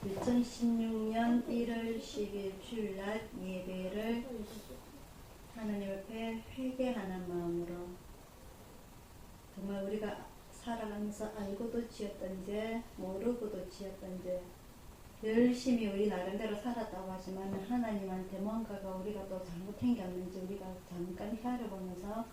2016년 1월 10일 주일날 예배를 하나님 앞에 회개하는 마음으로 정말 우리가 살아가면서 알고도 지었던 죄, 모르고도 지었던 죄, 열심히 우리 나름대로 살았다고 하지만 하나님한테 뭔가가 우리가 또 잘못한 게 없는지 우리가 잠깐 헤아려보면서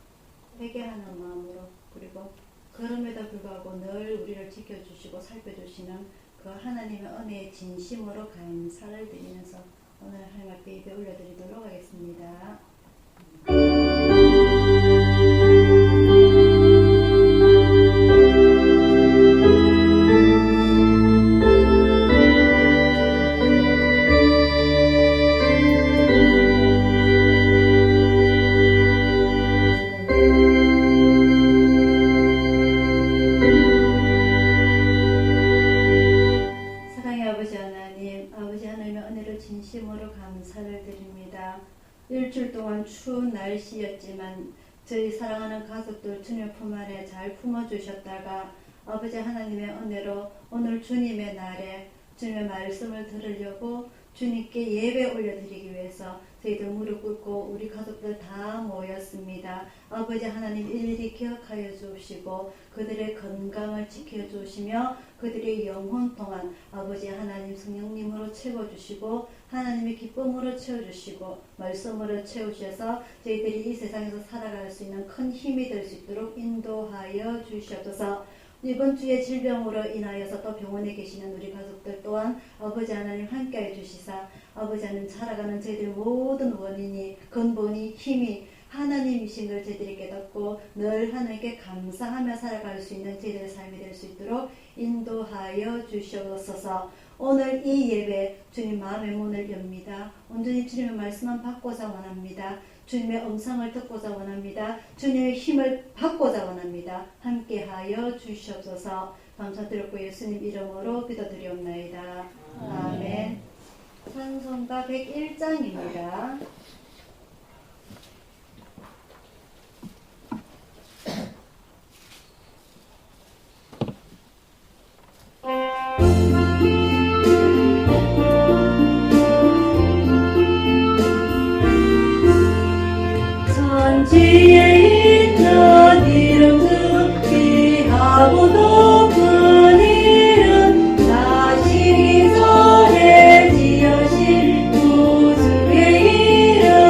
회개하는 마음으로, 그리고 그럼에도 불구하고 늘 우리를 지켜주시고 살펴주시는 그 하나님의 은혜의 진심으로 감사를 드리면서 오늘 하나님 앞에 예배 올려드리도록 하겠습니다. 진심으로 감사를 드립니다. 일주일 동안 추운 날씨였지만 저희 사랑하는 가족들 주님 품 안에 잘 품어주셨다가 아버지 하나님의 은혜로 오늘 주님의 날에 주님의 말씀을 들으려고 주님께 예배 올려드리기 위해서 저희들 무릎 꿇고 우리 가족들 다 모였습니다. 아버지 하나님 일일이 기억하여 주시고 그들의 건강을 지켜주시며 그들의 영혼 동안 아버지 하나님 성령님으로 채워주시고 하나님의 기쁨으로 채워주시고 말씀으로 채우셔서 저희들이 이 세상에서 살아갈 수 있는 큰 힘이 될 수 있도록 인도하여 주시옵소서. 이번 주에 질병으로 인하여서 또 병원에 계시는 우리 가족들 또한 아버지 하나님 함께해 주시사 아버지 하나님 살아가는 저희들 모든 원인이 근본이 힘이 하나님이신 걸 저희들이 깨닫고 늘 하나님께 감사하며 살아갈 수 있는 저희들의 삶이 될 수 있도록 인도하여 주시옵소서. 오늘 이 예배 주님 마음의 문을 엽니다. 온전히 주님의 말씀만 받고자 원합니다. 주님의 음성을 듣고자 원합니다. 주님의 힘을 받고자 원합니다. 함께하여 주시옵소서. 감사드렸고 예수님 이름으로 기도드리옵나이다. 아멘. 찬송가 101장입니다. 천지에 있는 이름 듣기 하고 높은 이름 나시기 전에 지으신 구주의 이름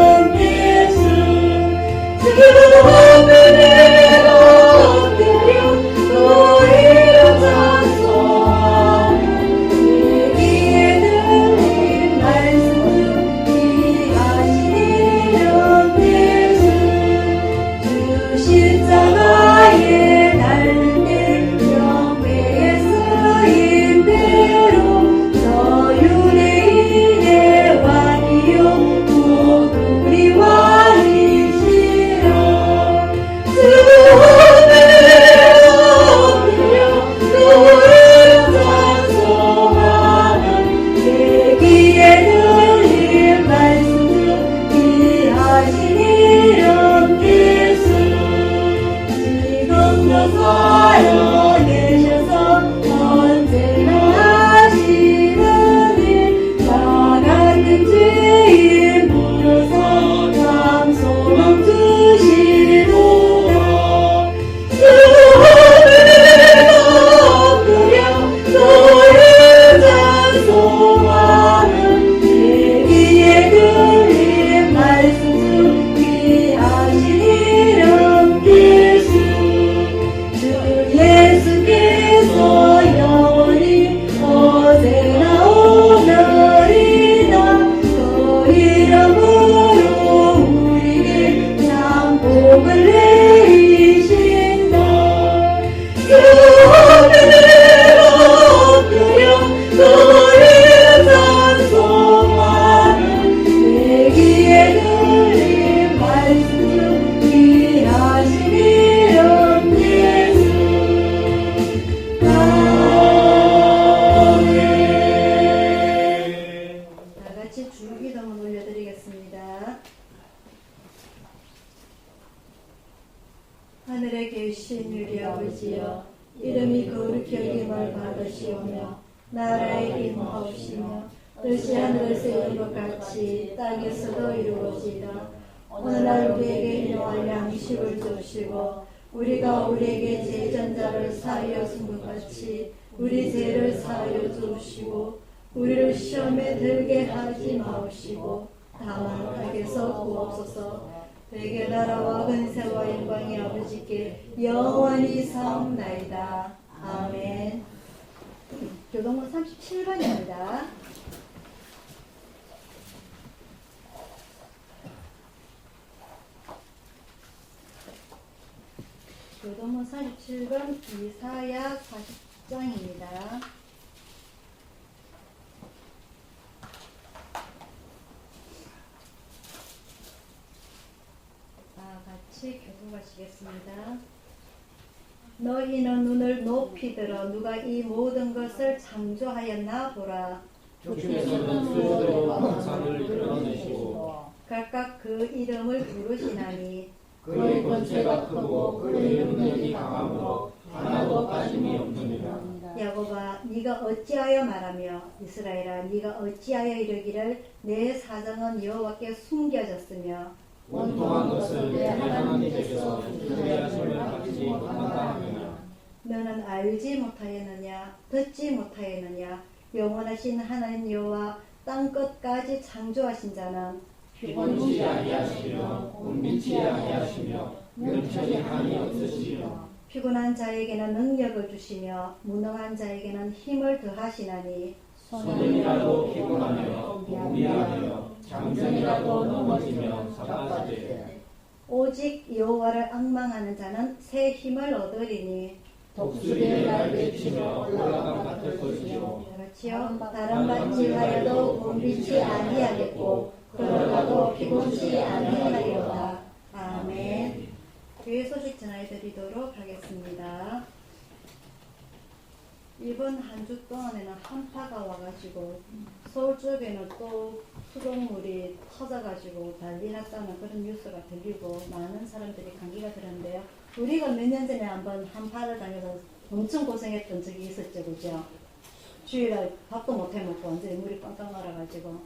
나라의 임하옵시며 뜻이 하늘에서 이룬 것 같이 땅에서도 이루어지이다. 오늘날 우리에게 일용할 양식을 주시고 우리가 우리에게 죄전자를 사하여 준 것 같이 우리 죄를 사하여 주시고 우리를 시험에 들게 하지 마옵시고 다만 악에서 구옵소서. 되게 나라와 근세와 영광이 아버지께 영원히 사옵나이다. 아멘. 교동문 37번입니다. 교동문 47번 이사야 40장입니다. 같이 교독하시겠습니다. 너희는 눈을 높이 들어 누가 이 모든 것을 창조하였나 보라. 주께서는 수요대로 만상을 드러내시고 각각 그 이름을 부르시나니 그의 권세가 크고 그의 능력이 강하므로 하나도 빠짐이 없느니라. 야곱아 네가 어찌하여 말하며 이스라엘아 네가 어찌하여 이르기를 내 사정은 여호와께 숨겨졌으며 원통한 것을 내 하나님께서 주의하심을 받지 못한다 하느냐. 너는 알지 못하였느냐 듣지 못하였느냐 영원하신 하나님 여호와 땅 끝까지 창조하신 자는 피곤치 아니하시며 곤비치 아니하시며 명철이 한이 없으시며 피곤한 자에게는 능력을 주시며 무능한 자에게는 힘을 더하시나니 소년이라도 피곤하며 미하며 장정이라도 넘어지며 자빠지되 오직 여호와를 앙망하는 자는 새 힘을 얻으리니 독수리의 날개치며 올라감 같을 것이요 그렇지요. 다른 받지 하여도 곤비치 아니하겠고 걸어가도 피곤치 아니하리로다. 아멘. 교회 소식 전해드리도록 하겠습니다. 이번 한 주 동안에는 한파가 와가지고 서울 쪽에는 또 수돗물이 터져가지고 난리 났다는 그런 뉴스가 들리고 많은 사람들이 감기가 들었는데요. 우리가 몇 년 전에 한번 한파를 당해서 엄청 고생했던 적이 있었죠, 그죠? 주일날 밥도 못 해먹고 완전히 물이 꽝꽝 얼어가지고.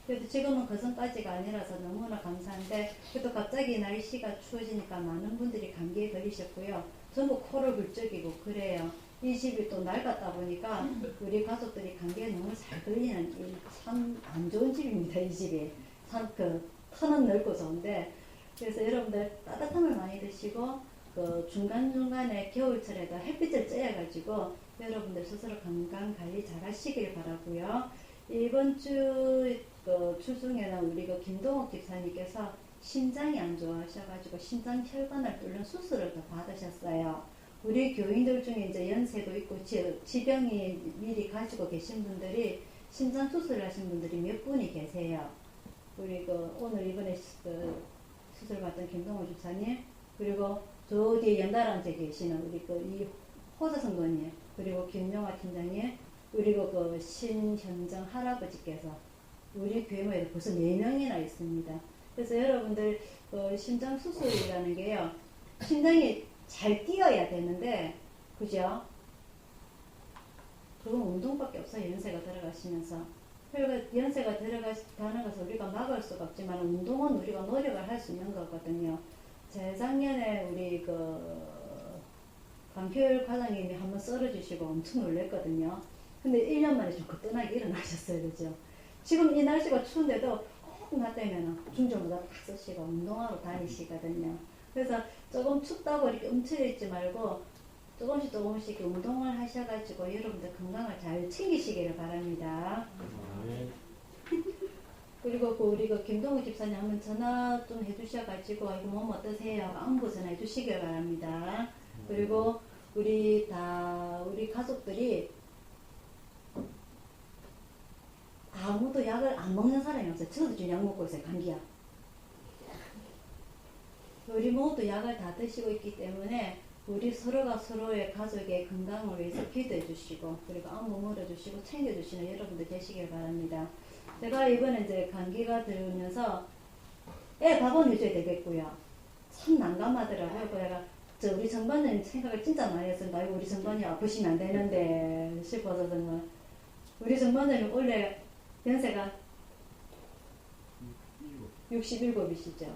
그래도 지금은 그 선까지가 아니라서 너무나 감사한데, 그래도 갑자기 날씨가 추워지니까 많은 분들이 감기에 걸리셨고요. 전부 코를 굴적이고 그래요. 이 집이 또 낡았다 보니까 우리 가족들이 감기에 너무 잘 걸리는 참 안 좋은 집입니다. 이 집이 참 터는 넓고 좋은데, 그래서 여러분들 따뜻함을 많이 드시고 그 중간중간에 겨울철에도 햇빛을 쬐어가지고 여러분들 스스로 건강 관리 잘 하시길 바라고요. 이번 주 중에는 우리 김동욱 집사님께서 심장이 안 좋아하셔가지고 심장 혈관을 뚫는 수술을 더 받으셨어요. 우리 교인들 중에 이제 연세도 있고 지병이 미리 가지고 계신 분들이 심장 수술을 하신 분들이 몇 분이 계세요. 우리 오늘 이번에 수술 받던 김동호 집사님, 그리고 저 뒤에 연달아 계시는 우리 이 호자성 권님, 그리고 김용화 팀장님, 그리고 신현정 할아버지께서 우리 교회에 벌써 4명이나 있습니다. 그래서 여러분들 심장 수술이라는 게요, 심장이 잘 뛰어야 되는데, 그죠? 그건 운동밖에 없어요. 연세가 들어가시면서. 그러니까 연세가 들어가는 것을 우리가 막을 수가 없지만 운동은 우리가 노력을 할 수 있는 거거든요. 재작년에 우리 강효율 과장님이 한번 썰어주시고 엄청 놀랬거든요. 근데 1년 만에 좀 거뜬하게 일어나셨어요. 그죠? 지금 이 날씨가 추운데도 나 때문에 중저모자 탁 쓰시고 운동하러 다니시거든요. 그래서 조금 춥다고 이렇게 움츠려있지 말고 조금씩 운동을 하셔가지고 여러분들 건강을 잘 챙기시기를 바랍니다. 그리고 우리 김동우 집사님 한번 전화 좀 해주셔가지고 이거 몸 어떠세요? 안부 전화해 주시길 바랍니다. 그리고 우리 가족들이 아무도 약을 안 먹는 사람이 없어요. 저도 지금 약 먹고 있어요. 감기약. 우리 모두 약을 다 드시고 있기 때문에 우리 서로가 서로의 가족의 건강을 위해서 기도해 주시고, 그리고 안부 물어주시고 챙겨주시는 여러분들 되시길 바랍니다. 제가 이번에 이제 감기가 들면서 애 밥은 해줘야 되겠고요. 참 난감하더라고요. 그래가 우리 정반님 생각을 진짜 많이 했습니다. 아이고, 우리 정반이 아프시면 안 되는데 싶어서 정말. 우리 정마님 원래 연세가 67이시죠?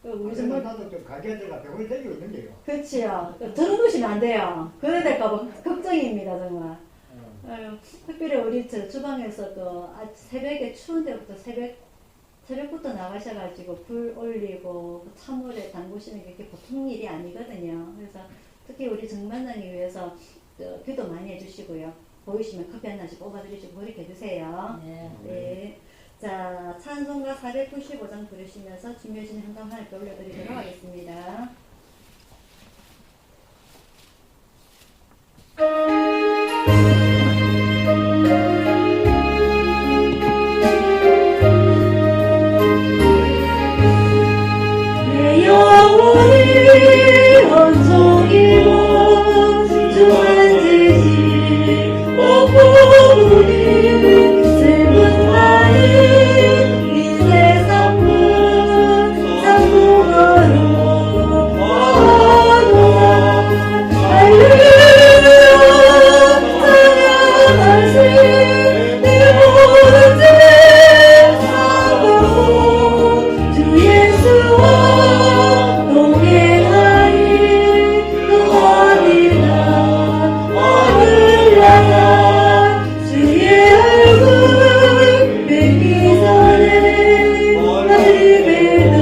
우리 정말 나도 좀 가게들가 병원에 데리고 있는데요. 그치요. 들어놓으시면 안 돼요. 그래 될까봐 걱정입니다, 정말. 아유, 특별히 우리 저 주방에서도 새벽에 추운 데부터 새벽부터 나가셔가지고 불 올리고 찬물에 담그시는 게 그렇게 보통 일이 아니거든요. 그래서 특히 우리 정만나기 위해서 기도 많이 해주시고요. 보이시면 커피 한 잔씩 뽑아드리시고 그렇게 해주세요. 네. 자, 찬송가 495장 부르시면서 준비하신 한강 하나님께 올려드리도록 하겠습니다. 내 영혼이 온종일 주 앉으시 오고리 슬픈 나이 이 세상은 상궁하러 와노라 할렐루야 찬양하세 내 모든 죄 사하고 주 예수와 동행하리 그 어디나 어딜 나가 주의 얼굴 뵙기 전에 빨리 뵈다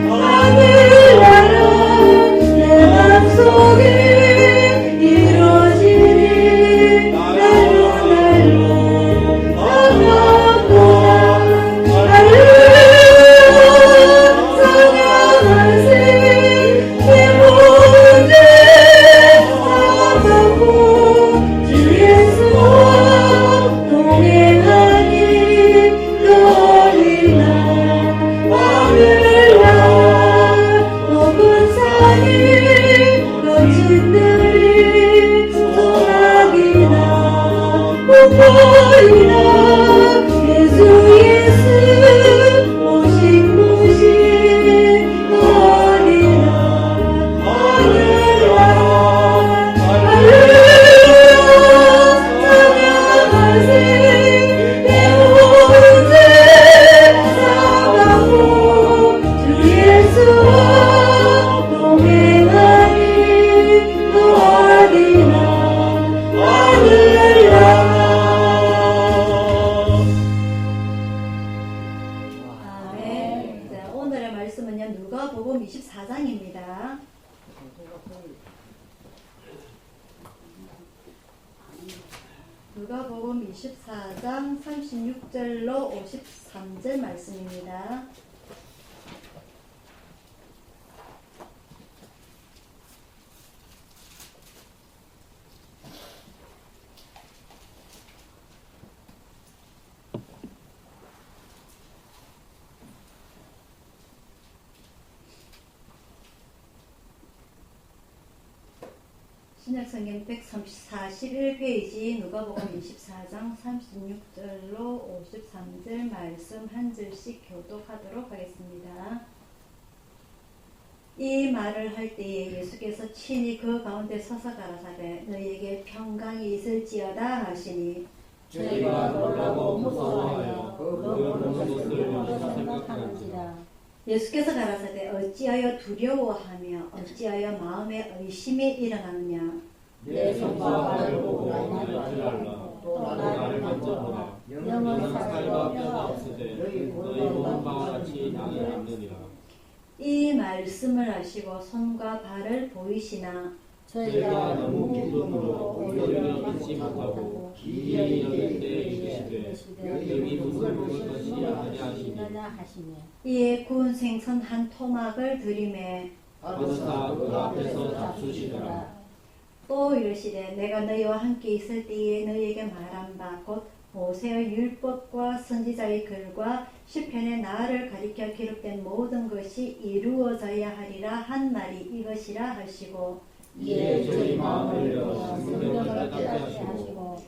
하늘나라 내 맘속에 이루어지니 날로 날로 나가노라 할렐루야 찬양하세 내 모든 죄 사하고 주 예수와 동행하니 그 어디나 하늘나라 높은 산이 거친 들이 소나기나 폭포이나 예수 오신 곳이 어디나 하늘나라 할렐루야 찬양하세 내 모든 죄 사하고 주 예수와 동행하니 그 어디나 하늘나라 아멘. 자, 오늘의 말씀은요, 누가복음 24장입니다. 누가복음 24장 36절로 53절 말씀입니다. 신약성경 141페이지 누가복음 24장 36절로 53절 말씀 한 절씩 교독하도록 하겠습니다. 이 말을 할 때에 예수께서 친히 그 가운데 서서 가라사대 너희에게 평강이 있을지어다 하시니 저희가 놀라고 무서워하여 그 보는 것을 먼저 생각하는지라. 예수께서 가라사대 어찌하여 두려워하며 어찌하여 마음에 의심이 일어나느냐 내 손과 발을 보고 나를 알라. 또 나를 만져보라. 영원히 살과 뼈가 없으되 너희 보는 바와 같이 나를 안느니라. 이 말씀을 하시고 손과 발을 보이시나 저희가 너무 기쁨으로 오히려 잊지 못하고 기이히 여길 때 이르시되 여기 무슨 것이 아니하시니 이에 구운 생선 한 토막을 들이매 받으사 그 앞에서 잡수시더라. 또 이르시되 내가 너희와 함께 있을 때에 너희에게 말한 바 곧 모세의 율법과 선지자의 글과 시편의 나를 가리켜 기록된 모든 것이 이루어져야 하리라 한 말이 이것이라 하시고 이에 저희 마음을 열어 성경을 깨닫게 하시고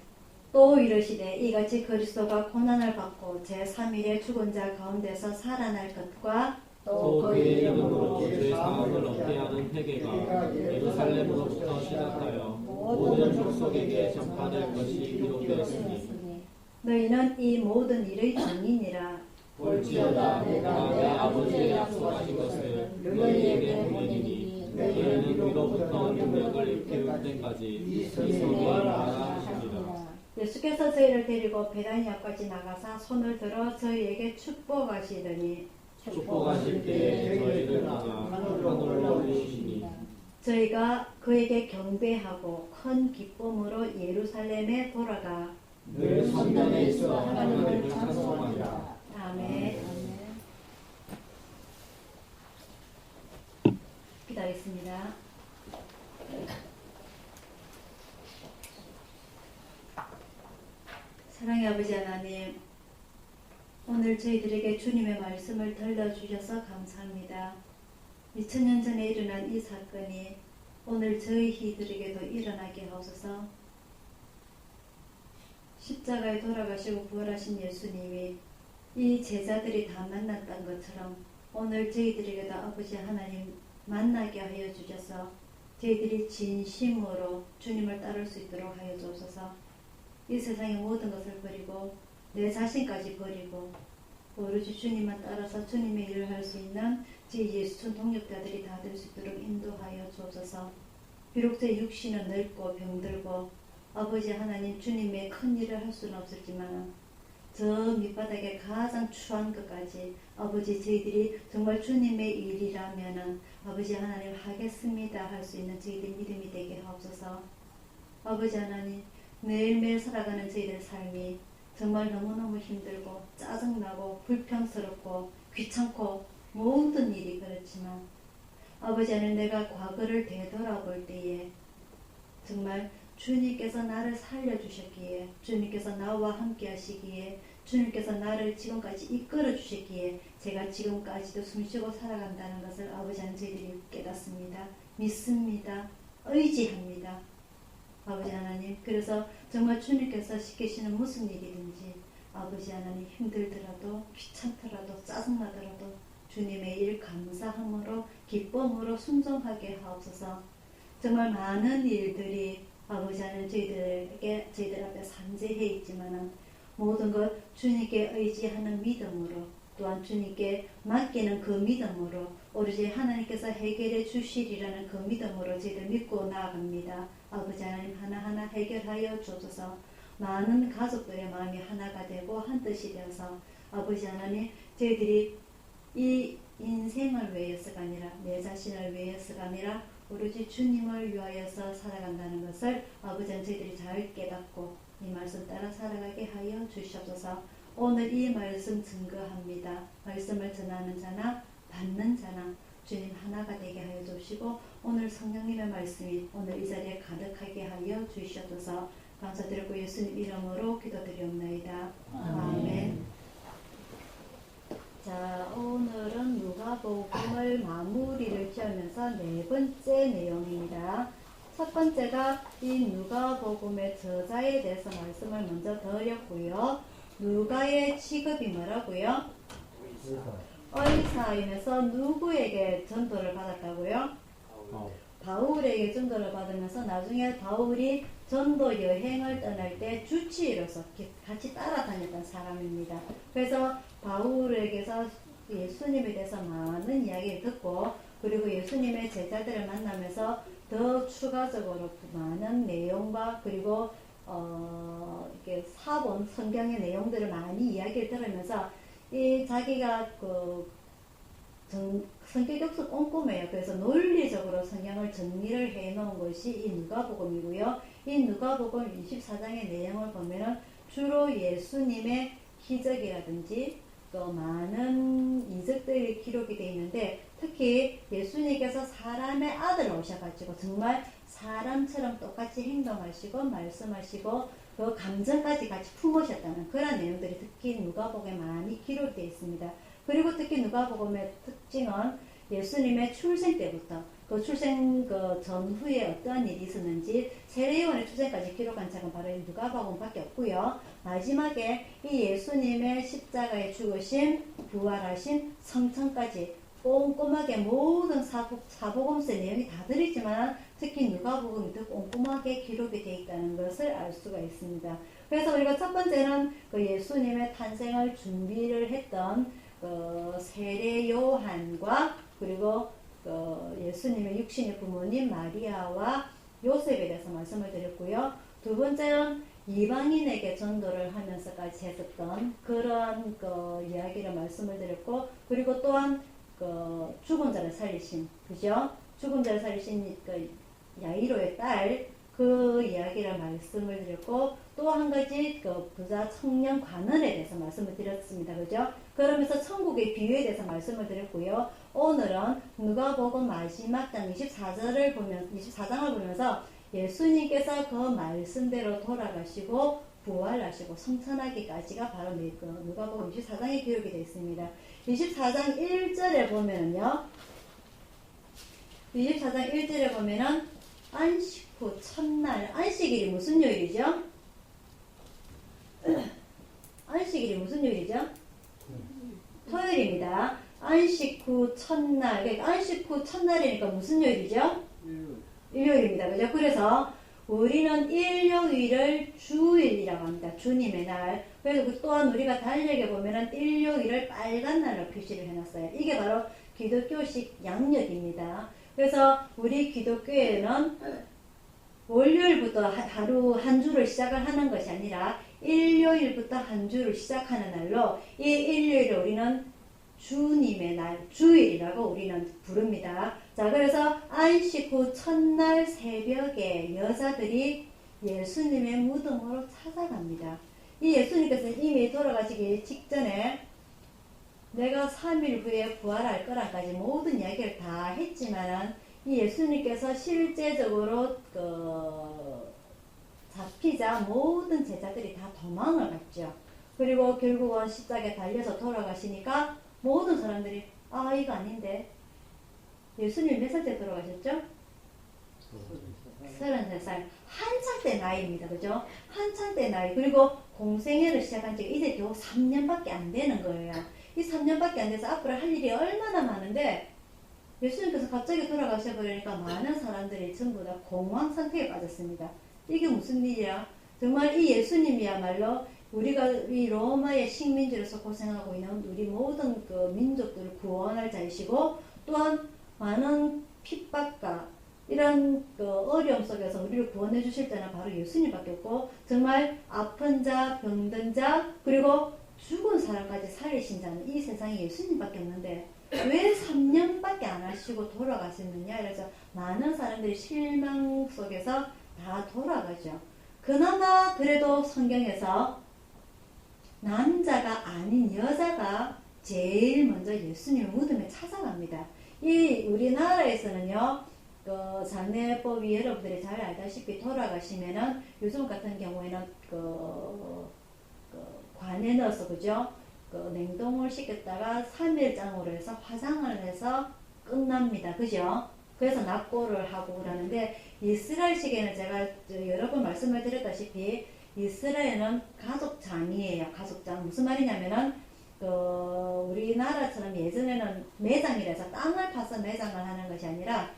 또 이르시되 이같이 그리스도가 고난을 받고 제3일에 죽은 자 가운데서 살아날 것과 또 그의 이름으로 죄 사함을 얻게 하는 회개가 예루살렘으로부터 시작하여 모든 족속에게 전파될 것이 기록되었으니 너희는 이 모든 일의 증인이라. 볼지어다 내가 내 아버지의 약속하신 것을 너희에게 보내니 너희는 위로부터 능력을 입힐 때까지 이 성에 말하라 하시니라. 예수께서 저희를 데리고 베다니아까지 나가사 손을 들어 저희에게 축복하시더니 축복하실 때에 저희를 보자 하늘로 올리시니 저희가 그에게 경배하고 큰 기쁨으로 예루살렘에 돌아가 늘 성전에 있어 하나님을 찬송하니라. 아멘. 기다리겠습니다. 사랑의 아버지 하나님, 오늘 저희들에게 주님의 말씀을 들려주셔서 감사합니다. 2000년 전에 일어난 이 사건이 오늘 저희들에게도 일어나게 하옵소서. 십자가에 돌아가시고 부활하신 예수님이 이 제자들이 다 만났던 것처럼 오늘 저희들에게도 아버지 하나님 만나게 하여 주셔서 저희들이 진심으로 주님을 따를 수 있도록 하여 주옵소서. 이 세상의 모든 것을 버리고 내 자신까지 버리고 오로지 주님만 따라서 주님의 일을 할 수 있는 제 예수촌 동역자들이 다 될 수 있도록 인도하여 주옵소서. 비록 제 육신은 늙고 병들고 아버지 하나님 주님의 큰 일을 할 수는 없었지만 저 밑바닥에 가장 추한 것까지 아버지 저희들이 정말 주님의 일이라면은 아버지 하나님 하겠습니다 할 수 있는 저희들 믿음이 되게 하옵소서. 아버지 하나님 매일매일 살아가는 저희들 삶이 정말 너무너무 힘들고 짜증나고 불평스럽고 귀찮고 모든 일이 그렇지만 아버지 하나님 내가 과거를 되돌아볼 때에 정말 주님께서 나를 살려주셨기에 주님께서 나와 함께 하시기에 주님께서 나를 지금까지 이끌어 주셨기에 제가 지금까지도 숨쉬고 살아간다는 것을 아버지 하나님 저희들이 깨닫습니다. 믿습니다. 의지합니다. 아버지 하나님 그래서 정말 주님께서 시키시는 무슨 일이든지 아버지 하나님 힘들더라도 귀찮더라도 짜증나더라도 주님의 일 감사함으로 기쁨으로 순종하게 하옵소서. 정말 많은 일들이 아버지 하나님 저희들 앞에 산재해 있지만은 모든 것 주님께 의지하는 믿음으로 또한 주님께 맡기는 그 믿음으로 오로지 하나님께서 해결해 주시리라는 그 믿음으로 저희들 믿고 나아갑니다. 아버지 하나님 하나하나 해결하여 주옵소서. 많은 가족들의 마음이 하나가 되고 한 뜻이 되어서 아버지 하나님 저희들이 이 인생을 위해서가 아니라 내 자신을 위해서가 아니라 오로지 주님을 위하여서 살아간다는 것을 아버지 하나님 저희들이 잘 깨닫고 이 말씀 따라 살아가게 하여 주시옵소서. 오늘 이 말씀 증거합니다. 말씀을 전하는 자나 받는 자나 주님 하나가 되게 하여 주시고 오늘 성령님의 말씀이 오늘 이 자리에 가득하게 하여 주시옵소서. 감사드리고 예수님 이름으로 기도드리옵나이다. 아멘. 자, 오늘은 누가복음을 마무리를 지으면서 네 번째 내용입니다. 첫 번째가 이 누가복음의 저자에 대해서 말씀을 먼저 드렸고요. 누가의 직업이 뭐라고요? 의사이면서 누구에게 전도를 받았다고요? 바울에게 전도를 받으면서 나중에 바울이 전도 여행을 떠날 때 주치의로서 같이 따라다녔던 사람입니다. 그래서 바울에게서 예수님에 대해서 많은 이야기를 듣고 그리고 예수님의 제자들을 만나면서 더 추가적으로 많은 내용과 그리고 이렇게 사본 성경의 내용들을 많이 이야기를 들으면서 이 자기가 성격 역수 꼼꼼해요. 그래서 논리적으로 성경을 정리를 해 놓은 것이 이 누가복음이고요. 이 누가복음 24장의 내용을 보면은 주로 예수님의 기적이라든지 또 많은 이적들이 기록이 되어 있는데 특히 예수님께서 사람의 아들 오셔가지고 정말 사람처럼 똑같이 행동하시고 말씀하시고 그 감정까지 같이 품으셨다는 그런 내용들이 특히 누가복음에 많이 기록되어 있습니다. 그리고 특히 누가복음의 특징은 예수님의 출생 때부터 그 출생 그 전후에 어떠한 일이 있었는지 세례요한의 출생까지 기록한 책은 바로 누가복음밖에 없고요. 마지막에 이 예수님의 십자가에 죽으심, 부활하심, 성천까지 꼼꼼하게 모든 사복음서의 내용이 다 들어있지만 특히 누가복음이 더 꼼꼼하게 기록이 되어 있다는 것을 알 수가 있습니다. 그래서 우리가 첫 번째는 그 예수님의 탄생을 준비를 했던 세례 요한과 그리고 예수님의 육신의 부모님 마리아와 요셉에 대해서 말씀을 드렸고요. 두 번째는 이방인에게 전도를 하면서까지 했었던 그런 이야기를 말씀을 드렸고, 그리고 또한 죽은 자를 살리신, 그죠? 죽은 자를 살리신 야이로의 딸, 그 이야기를 말씀을 드렸고, 또 한 가지 부자 청년 관원에 대해서 말씀을 드렸습니다. 그죠? 그러면서 천국의 비유에 대해서 말씀을 드렸고요. 오늘은 누가복음 마지막 장 24장을 보면서 예수님께서 그 말씀대로 돌아가시고 부활하시고 성천하기까지가 바로 누가복음 24장에 기록이 되어 있습니다. 24장 1절에 보면은요. 24장 1절에 보면은 안식 후 첫날, 안식일이 무슨 요일이죠? 안식일이 무슨 요일이죠? 토요일입니다. 안식 후 첫날, 그러니까 안식 후 첫날이니까 무슨 요일이죠? 일요일입니다. 그죠? 그래서 우리는 일요일을 주일이라고 합니다. 주님의 날. 그래서 또한 우리가 달력에 보면은 일요일을 빨간 날로 표시를 해놨어요. 이게 바로 기독교식 양력입니다. 그래서 우리 기독교에는 월요일부터 하루 한 주를 시작을 하는 것이 아니라 일요일부터 한 주를 시작하는 날로 이 일요일을 우리는 주님의 날, 주일이라고 우리는 부릅니다. 자, 그래서 안식 후 첫날 새벽에 여자들이 예수님의 무덤으로 찾아갑니다. 이 예수님께서 이미 돌아가시기 직전에 내가 3일 후에 부활할 거라까지 모든 이야기를 다 했지만은 이 예수님께서 실제적으로 잡히자 모든 제자들이 다 도망을 갔죠. 그리고 결국은 십자가에 달려서 돌아가시니까 모든 사람들이 이거 아닌데 예수님 몇 살 때 돌아가셨죠? 33살. 한창 때 나이입니다. 그죠? 한창 때 나이. 그리고 공생애를 시작한 지가 이제 겨우 3년밖에 안 되는 거예요. 이 3년밖에 안 돼서 앞으로 할 일이 얼마나 많은데 예수님께서 갑자기 돌아가셔버리니까 많은 사람들이 전부 다 공황 상태에 빠졌습니다. 이게 무슨 일이야? 정말 이 예수님이야말로 우리가 이 로마의 식민지로서 고생하고 있는 우리 모든 민족들을 구원할 자이시고 또한 많은 핍박과 이런 어려움 속에서 우리를 구원해 주실 때는 바로 예수님밖에 없고 정말 아픈 자, 병든 자, 그리고 죽은 사람까지 살리신 자는 이 세상에 예수님밖에 없는데 왜 3년밖에 안 하시고 돌아가셨느냐? 그래서 많은 사람들이 실망 속에서 다 돌아가죠. 그나마 그래도 성경에서 남자가 아닌 여자가 제일 먼저 예수님의 무덤에 찾아갑니다. 이 우리나라에서는요, 장례법이 여러분들이 잘 알다시피 돌아가시면은 요즘 같은 경우에는 관에 넣어서 그죠? 냉동을 시켰다가 3일장으로 해서 화장을 해서 끝납니다. 그죠? 그래서 납고를 하고 그러는데 이스라엘식에는 제가 여러 번 말씀을 드렸다시피 이스라엘은 가족장이에요. 가족장. 무슨 말이냐면은 우리나라처럼 예전에는 매장이라서 땅을 파서 매장을 하는 것이 아니라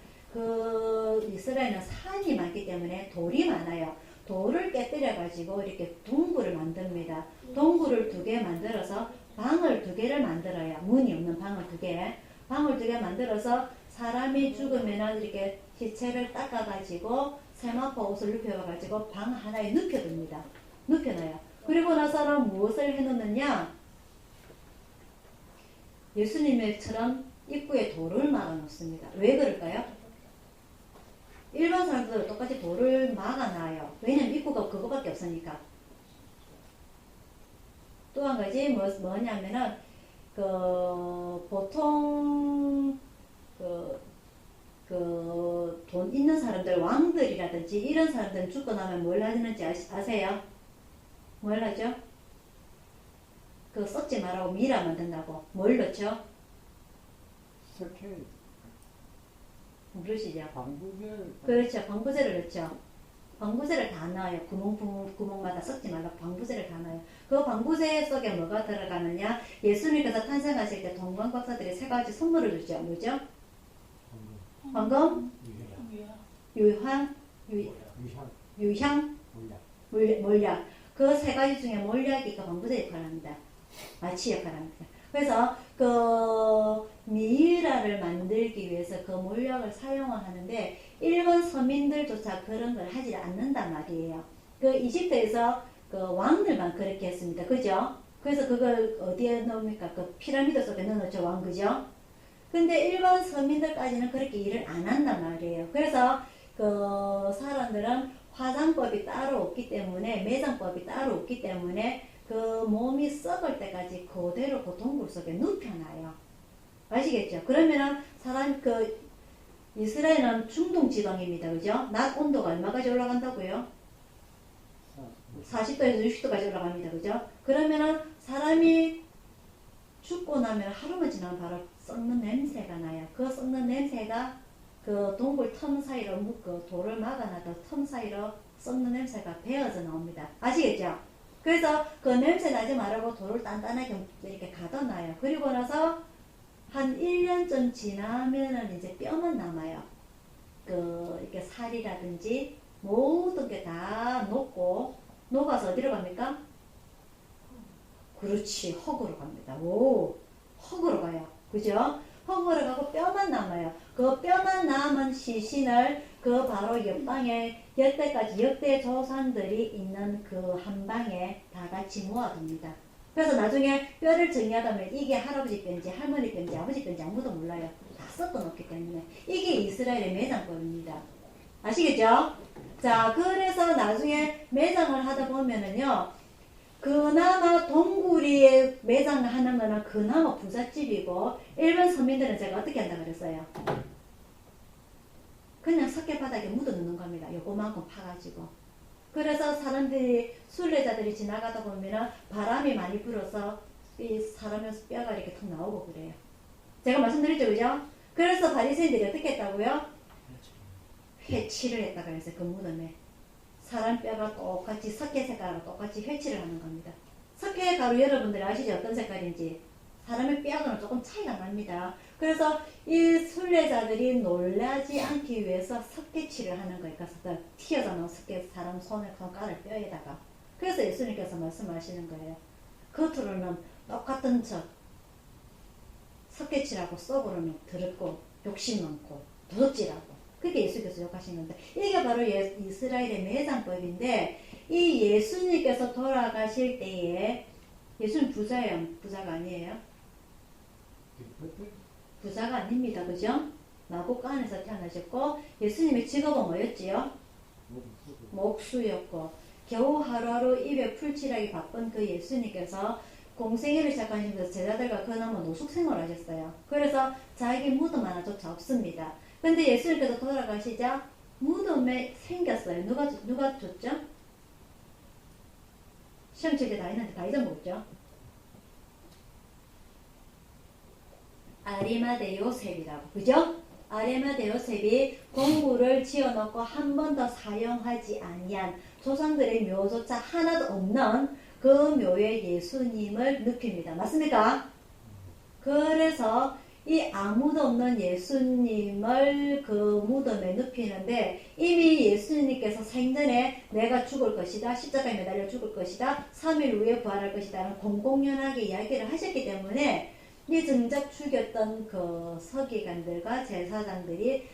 이스라엘은 산이 많기 때문에 돌이 많아요. 돌을 깨뜨려 가지고 이렇게 동굴을 만듭니다. 동굴을 2개 만들어서 방을 2개를 만들어요. 문이 없는 방을 2개. 방을 2개 만들어서 사람이 죽으면은 이렇게 시체를 닦아 가지고 세마포 옷을 눕혀 가지고 방 하나에 눕혀둡니다. 눕혀놔요. 그리고 나서는 무엇을 해놓느냐? 예수님처럼 입구에 돌을 막아 놓습니다. 왜 그럴까요? 일반 사람들은 똑같이 돌을 막아놔요. 왜냐면 입구가 그거밖에 없으니까. 또 한 가지 뭐냐면은 보통 돈 있는 사람들, 왕들이라든지 이런 사람들은 죽고 나면 뭘 하는지 아세요? 뭘 하죠? 썩지 말라고 미라 만든다고. 뭘 넣죠? 석회 모르시죠? 방부제를 그렇죠. 방부제를 넣죠. 방부제를 다 넣어요. 구멍마다 썩지 말라고 방부제를 다 넣어요. 그 방부제 속에 뭐가 들어가느냐? 예수님께서 탄생하실 때 동방박사들이 3가지 선물을 주죠. 뭐죠? 황금, 유황, 유향, 몰약. 그 세 가지 중에 몰약이가 방부제 역할을 합니다. 마취 역할을 합니다. 그래서 그 미이라를 만들기 위해서 그 몰약을 사용을 하는데 일본 서민들조차 그런 걸 하지 않는단 말이에요. 그 이집트에서 그 왕들만 그렇게 했습니다. 그죠? 그래서 그걸 어디에 넣습니까? 그 피라미드 속에 넣어놓죠, 왕. 그죠? 근데 일반 서민들까지는 그렇게 일을 안 한단 말이에요. 그래서 그 사람들은 화장법이 따로 없기 때문에, 매장법이 따로 없기 때문에 그 몸이 썩을 때까지 그대로 그 동굴 속에 눕혀놔요. 아시겠죠? 그러면은 사람 그 이스라엘은 중동 지방입니다. 그죠? 낮 온도가 얼마까지 올라간다고요? 40도에서 60도까지 올라갑니다. 그죠? 그러면은 사람이 죽고 나면 하루만 지나면 바로 썩는 냄새가 나요. 그 썩는 냄새가 그 동굴 틈 사이로 그 돌을 막아놔도 틈 사이로 썩는 냄새가 배어져 나옵니다. 아시겠죠? 그래서 그 냄새 나지 말라고 돌을 단단하게 이렇게 가둬놔요. 그리고 나서 한 1년쯤 지나면은 이제 뼈만 남아요. 그 이렇게 살이라든지 모든 게 다 녹아서 어디로 갑니까? 그렇지, 흙으로 갑니다. 오, 흙으로 가요. 그죠? 흙으로 가고 뼈만 남아요. 그 뼈만 남은 시신을 그 바로 옆방에 역대 조상들이 있는 그 한 방에 다 같이 모아둡니다. 그래서 나중에 뼈를 정리하다 보면 이게 할아버지 뼈인지 할머니 뼈인지 아버지 뼈인지 아무도 몰라요. 다 섞어놓기 때문에. 이게 이스라엘의 매장법입니다. 아시겠죠? 자, 그래서 나중에 매장을 하다 보면은요, 그나마 동굴이에 매장하는 거는 그나마 부잣집이고, 일반 서민들은 제가 어떻게 한다 그랬어요? 그냥 석회바닥에 묻어 넣는 겁니다. 요거만큼 파가지고. 그래서 사람들이, 순례자들이 지나가다 보면은 바람이 많이 불어서 이 사람의 뼈가 이렇게 툭 나오고 그래요. 제가 말씀드렸죠, 그죠? 그래서 바리새인들이 어떻게 했다고요? 회치를 했다 그랬어요. 그 무덤에. 사람 뼈가 똑같이 석회 색깔하고 똑같이 회치를 하는 겁니다. 석회 가루 여러분들이 아시죠? 어떤 색깔인지. 사람의 뼈하고는 조금 차이가 납니다. 그래서 이 순례자들이 놀라지 않기 위해서 석회칠을 하는 거예요. 그래서 튀어져 나온 석회 사람 손에 깔을 뼈에다가. 그래서 예수님께서 말씀하시는 거예요. 겉으로는 똑같은 척 석회칠하고 속으로는 더럽고 욕심 많고 도둑질하고. 그게 예수께서 욕하신 건데, 이게 바로 이스라엘의 매장법인데, 이 예수님께서 돌아가실 때에, 예수님 부자예요? 부자가 아니에요? 부자가 아닙니다. 그죠? 마구간에서 태어나셨고, 예수님의 직업은 뭐였지요? 목수였고, 겨우 하루하루 입에 풀칠하기 바쁜 그 예수님께서 공생애를 시작하시면서 제자들과 그나마 노숙 생활을 하셨어요. 그래서 자기 무덤 하나조차 없습니다. 근데 예수님께서 돌아가시자 무덤에 생겼어요. 누가 줬죠? 시험 칠 때 다 했는데 다 잊어먹었죠? 아리마대 요셉이라고. 그죠? 아리마대 요셉이 공물을 지어놓고 한 번 더 사용하지 아니한 조상들의 묘조차 하나도 없는 그 묘에 예수님을 눕힙니다. 맞습니까? 그래서 이 아무도 없는 예수님을 그 무덤에 눕히는데, 이미 예수님께서 생전에 내가 죽을 것이다, 십자가에 매달려 죽을 것이다, 3일 후에 부활할 것이다 라는 공공연하게 이야기를 하셨기 때문에 이 정작 죽였던 그 서기관들과 제사장들이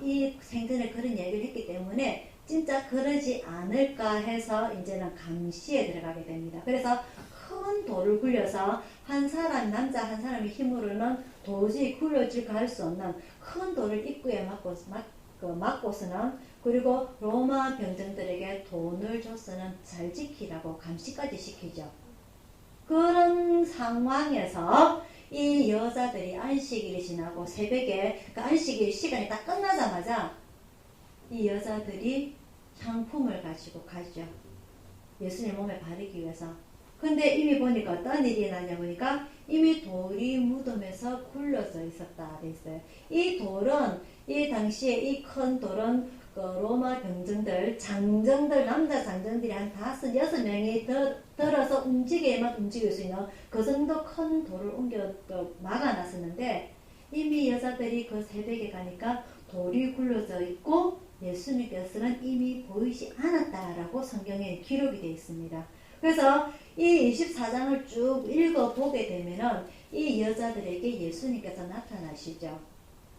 이 생전에 그런 이야기를 했기 때문에 진짜 그러지 않을까 해서 이제는 감시에 들어가게 됩니다. 그래서 큰 돌을 굴려서 한 사람, 남자 한 사람의 힘으로는 도저히 굴려질 갈 수 없는 큰 돌을 입구에 막고서는, 그리고 로마 병정들에게 돈을 줘서는 잘 지키라고 감시까지 시키죠. 그런 상황에서 이 여자들이 안식일이 지나고 새벽에 그 안식일 시간이 딱 끝나자마자 이 여자들이 향품을 가지고 가죠. 예수님 몸에 바르기 위해서. 근데 이미 보니까 어떤 일이 나냐 보니까 이미 돌이 무덤에서 굴러져 있었다 돼 있어요. 이 돌은, 이 당시에 이 큰 돌은 그 로마 병정들, 장정들, 남자 장정들이 한 5, 6명이 들어서 움직여야만 움직일 수 있는 그 정도 큰 돌을 막아놨었는데, 이미 여자들이 그 새벽에 가니까 돌이 굴러져 있고 예수님께서는 이미 보이지 않았다라고 성경에 기록이 되어 있습니다. 그래서 이 24장을 쭉 읽어보게 되면은 이 여자들에게 예수님께서 나타나시죠.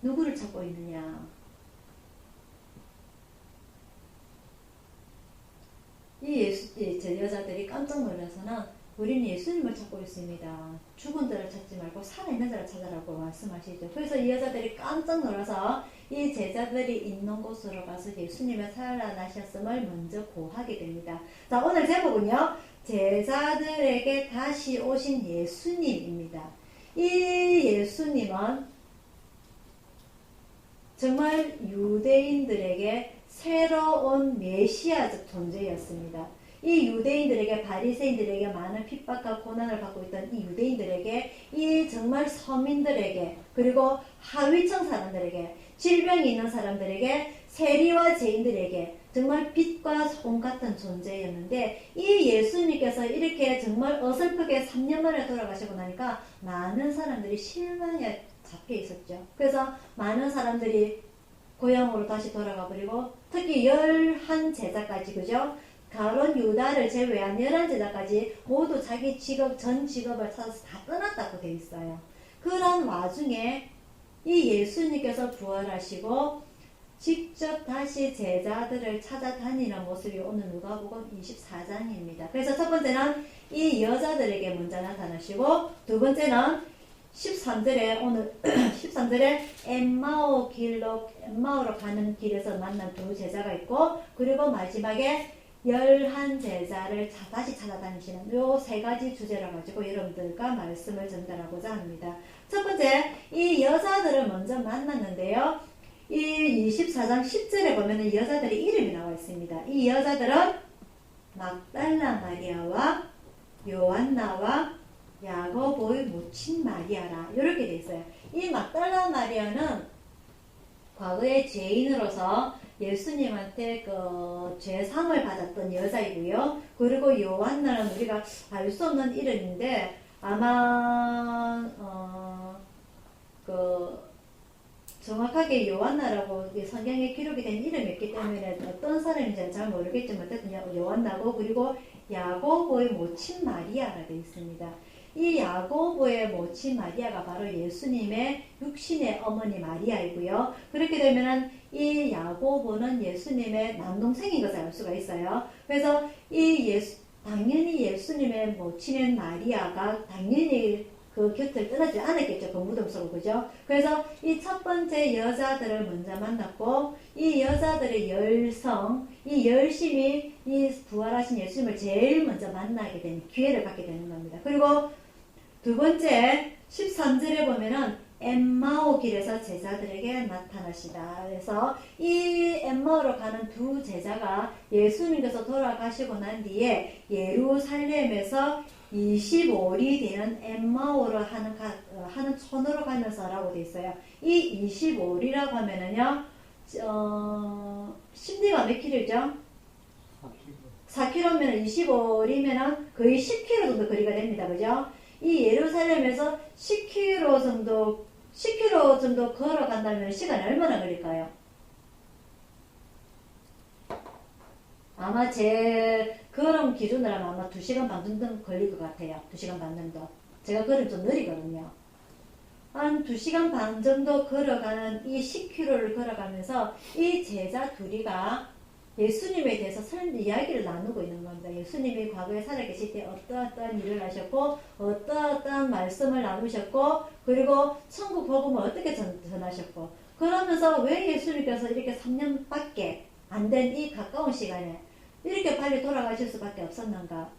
누구를 찾고 있느냐? 저 여자들이 깜짝 놀라서는 우리는 예수님을 찾고 있습니다. 죽은 자를 찾지 말고 살아있는 자를 찾아라고 말씀하시죠. 그래서 이 여자들이 깜짝 놀라서 이 제자들이 있는 곳으로 가서 예수님의 살아나셨음을 먼저 고하게 됩니다. 자, 오늘 제목은요, 제자들에게 다시 오신 예수님입니다. 이 예수님은 정말 유대인들에게 새로운 메시아적 존재였습니다. 이 유대인들에게, 바리새인들에게 많은 핍박과 고난을 받고 있던 이 유대인들에게, 이 정말 서민들에게, 그리고 하위층 사람들에게, 질병이 있는 사람들에게, 세리와 죄인들에게 정말 빛과 소금 같은 존재였는데, 이 예수님께서 이렇게 정말 어설프게 3년 만에 돌아가시고 나니까 많은 사람들이 실망에 잡혀 있었죠. 그래서 많은 사람들이 고향으로 다시 돌아가 버리고, 특히 11제자까지, 그죠? 가론 유다를 제외한 11제자까지 모두 자기 전 직업을 찾아서 다 떠났다고 되어 있어요. 그런 와중에 이 예수님께서 부활하시고 직접 다시 제자들을 찾아다니는 모습이 오늘 누가복음 24장입니다. 그래서 첫 번째는 이 여자들에게 먼저 나타나시고, 두 번째는 13절에 오늘 13절에 엠마오로 가는 길에서 만난 두 제자가 있고, 그리고 마지막에 11제자를 다시 찾아다니시는 요 세 가지 주제를 가지고 여러분들과 말씀을 전달하고자 합니다. 첫 번째, 이 여자들을 먼저 만났는데요. 이 24장 10절에 보면은 여자들의 이름이 나와 있습니다. 이 여자들은 막달라 마리아와 요한나와 야고보의 모친 마리아라, 이렇게 돼 있어요. 이 막달라 마리아는 과거에 죄인으로서 예수님한테 그 죄상을 받았던 여자이고요. 그리고 요한나는 우리가 알 수 없는 이름인데 아마 정확하게 요한나라고 성경에 기록이 된 이름이었기 때문에 어떤 사람인지는 잘 모르겠지만 어쨌든 요한나고, 그리고 야고보의 모친 마리아가 되어 있습니다. 이 야고보의 모친 마리아가 바로 예수님의 육신의 어머니 마리아이고요. 그렇게 되면은 이 야고보는 예수님의 남동생인 것을 알 수가 있어요. 그래서 당연히 예수님의 모친인 마리아가 당연히 그 곁을 떠나지 않았겠죠. 그 무덤 속으로, 그죠? 그래서 이 첫 번째 여자들을 먼저 만났고, 이 여자들의 열성, 이 열심이 이 부활하신 예수님을 제일 먼저 만나게 되는 기회를 갖게 되는 겁니다. 그리고 두 번째 13절에 보면은 엠마오 길에서 제자들에게 나타나시다. 그래서 이 엠마오로 가는 두 제자가 예수님께서 돌아가시고 난 뒤에 예루살렘에서 25리 되는 엠마오로 하는 촌으로 가면서라고 되어 있어요. 이 25리라고 하면은요, 심리가 몇 킬로죠? 4km면 25리면은 거의 10km 정도 거리가 됩니다. 그죠? 이 예루살렘에서 10km 정도 걸어간다면 시간이 얼마나 걸릴까요? 아마 제 걸음 기준으로 하면 아마 2시간 반 정도 걸릴 것 같아요. 2시간 반 정도. 제가 걸음 좀 느리거든요. 한 2시간 반 정도 걸어가는 이 10km를 걸어가면서 이 제자 둘이가 예수님에 대해서 이야기를 나누고 있는 겁니다. 예수님이 과거에 살아계실 때 어떠한 일을 하셨고, 어떠한 말씀을 나누셨고, 그리고 천국 복음을 어떻게 전하셨고, 그러면서 왜 예수님께서 이렇게 3년밖에 안 된 이 가까운 시간에 이렇게 빨리 돌아가실 수밖에 없었는가?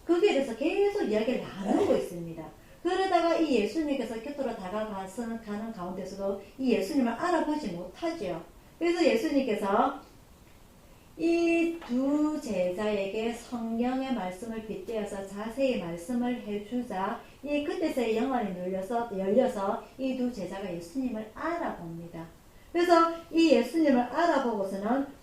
거기에 대해서 계속 이야기를 나누고 있습니다. 그러다가 이 예수님께서 곁으로 가는 가운데서도 이 예수님을 알아보지 못하죠. 그래서 예수님께서 이 두 제자에게 성경의 말씀을 빗대어서 자세히 말씀을 해주자 이 그때서의 영안이 열려서 이 두 제자가 예수님을 알아봅니다. 그래서 이 예수님을 알아보고서는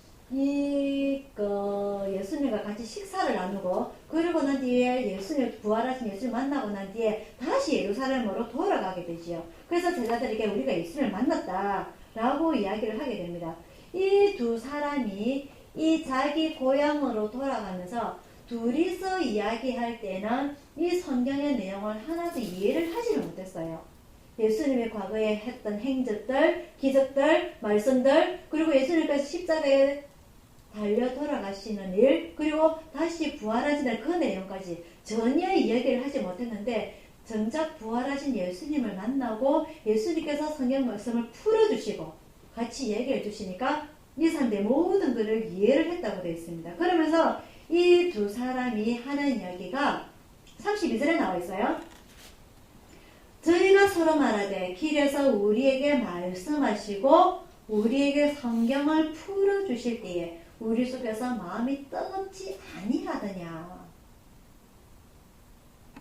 예수님과 같이 식사를 나누고, 그리고 난 뒤에 부활하신 예수님 만나고 난 뒤에 다시 예루살렘으로 돌아가게 되지요. 그래서 제자들에게 우리가 예수님을 만났다 라고 이야기를 하게 됩니다. 이 두 사람이 이 자기 고향으로 돌아가면서 둘이서 이야기할 때는 이 성경의 내용을 하나도 이해를 하지를 못했어요. 예수님의 과거에 했던 행적들, 기적들, 말씀들, 그리고 예수님께서 십자가에 달려 돌아가시는 일, 그리고 다시 부활하시는 그 내용까지 전혀 이야기를 하지 못했는데, 정작 부활하신 예수님을 만나고 예수님께서 성경 말씀을 풀어주시고 같이 얘기해 주시니까 이 사람들이 모든 것을 이해를 했다고 되어 있습니다. 그러면서 이 두 사람이 하는 이야기가 32절에 나와 있어요. 저희가 서로 말하되 길에서 우리에게 말씀하시고 우리에게 성경을 풀어주실 때에 우리 속에서 마음이 뜨겁지 아니하더냐.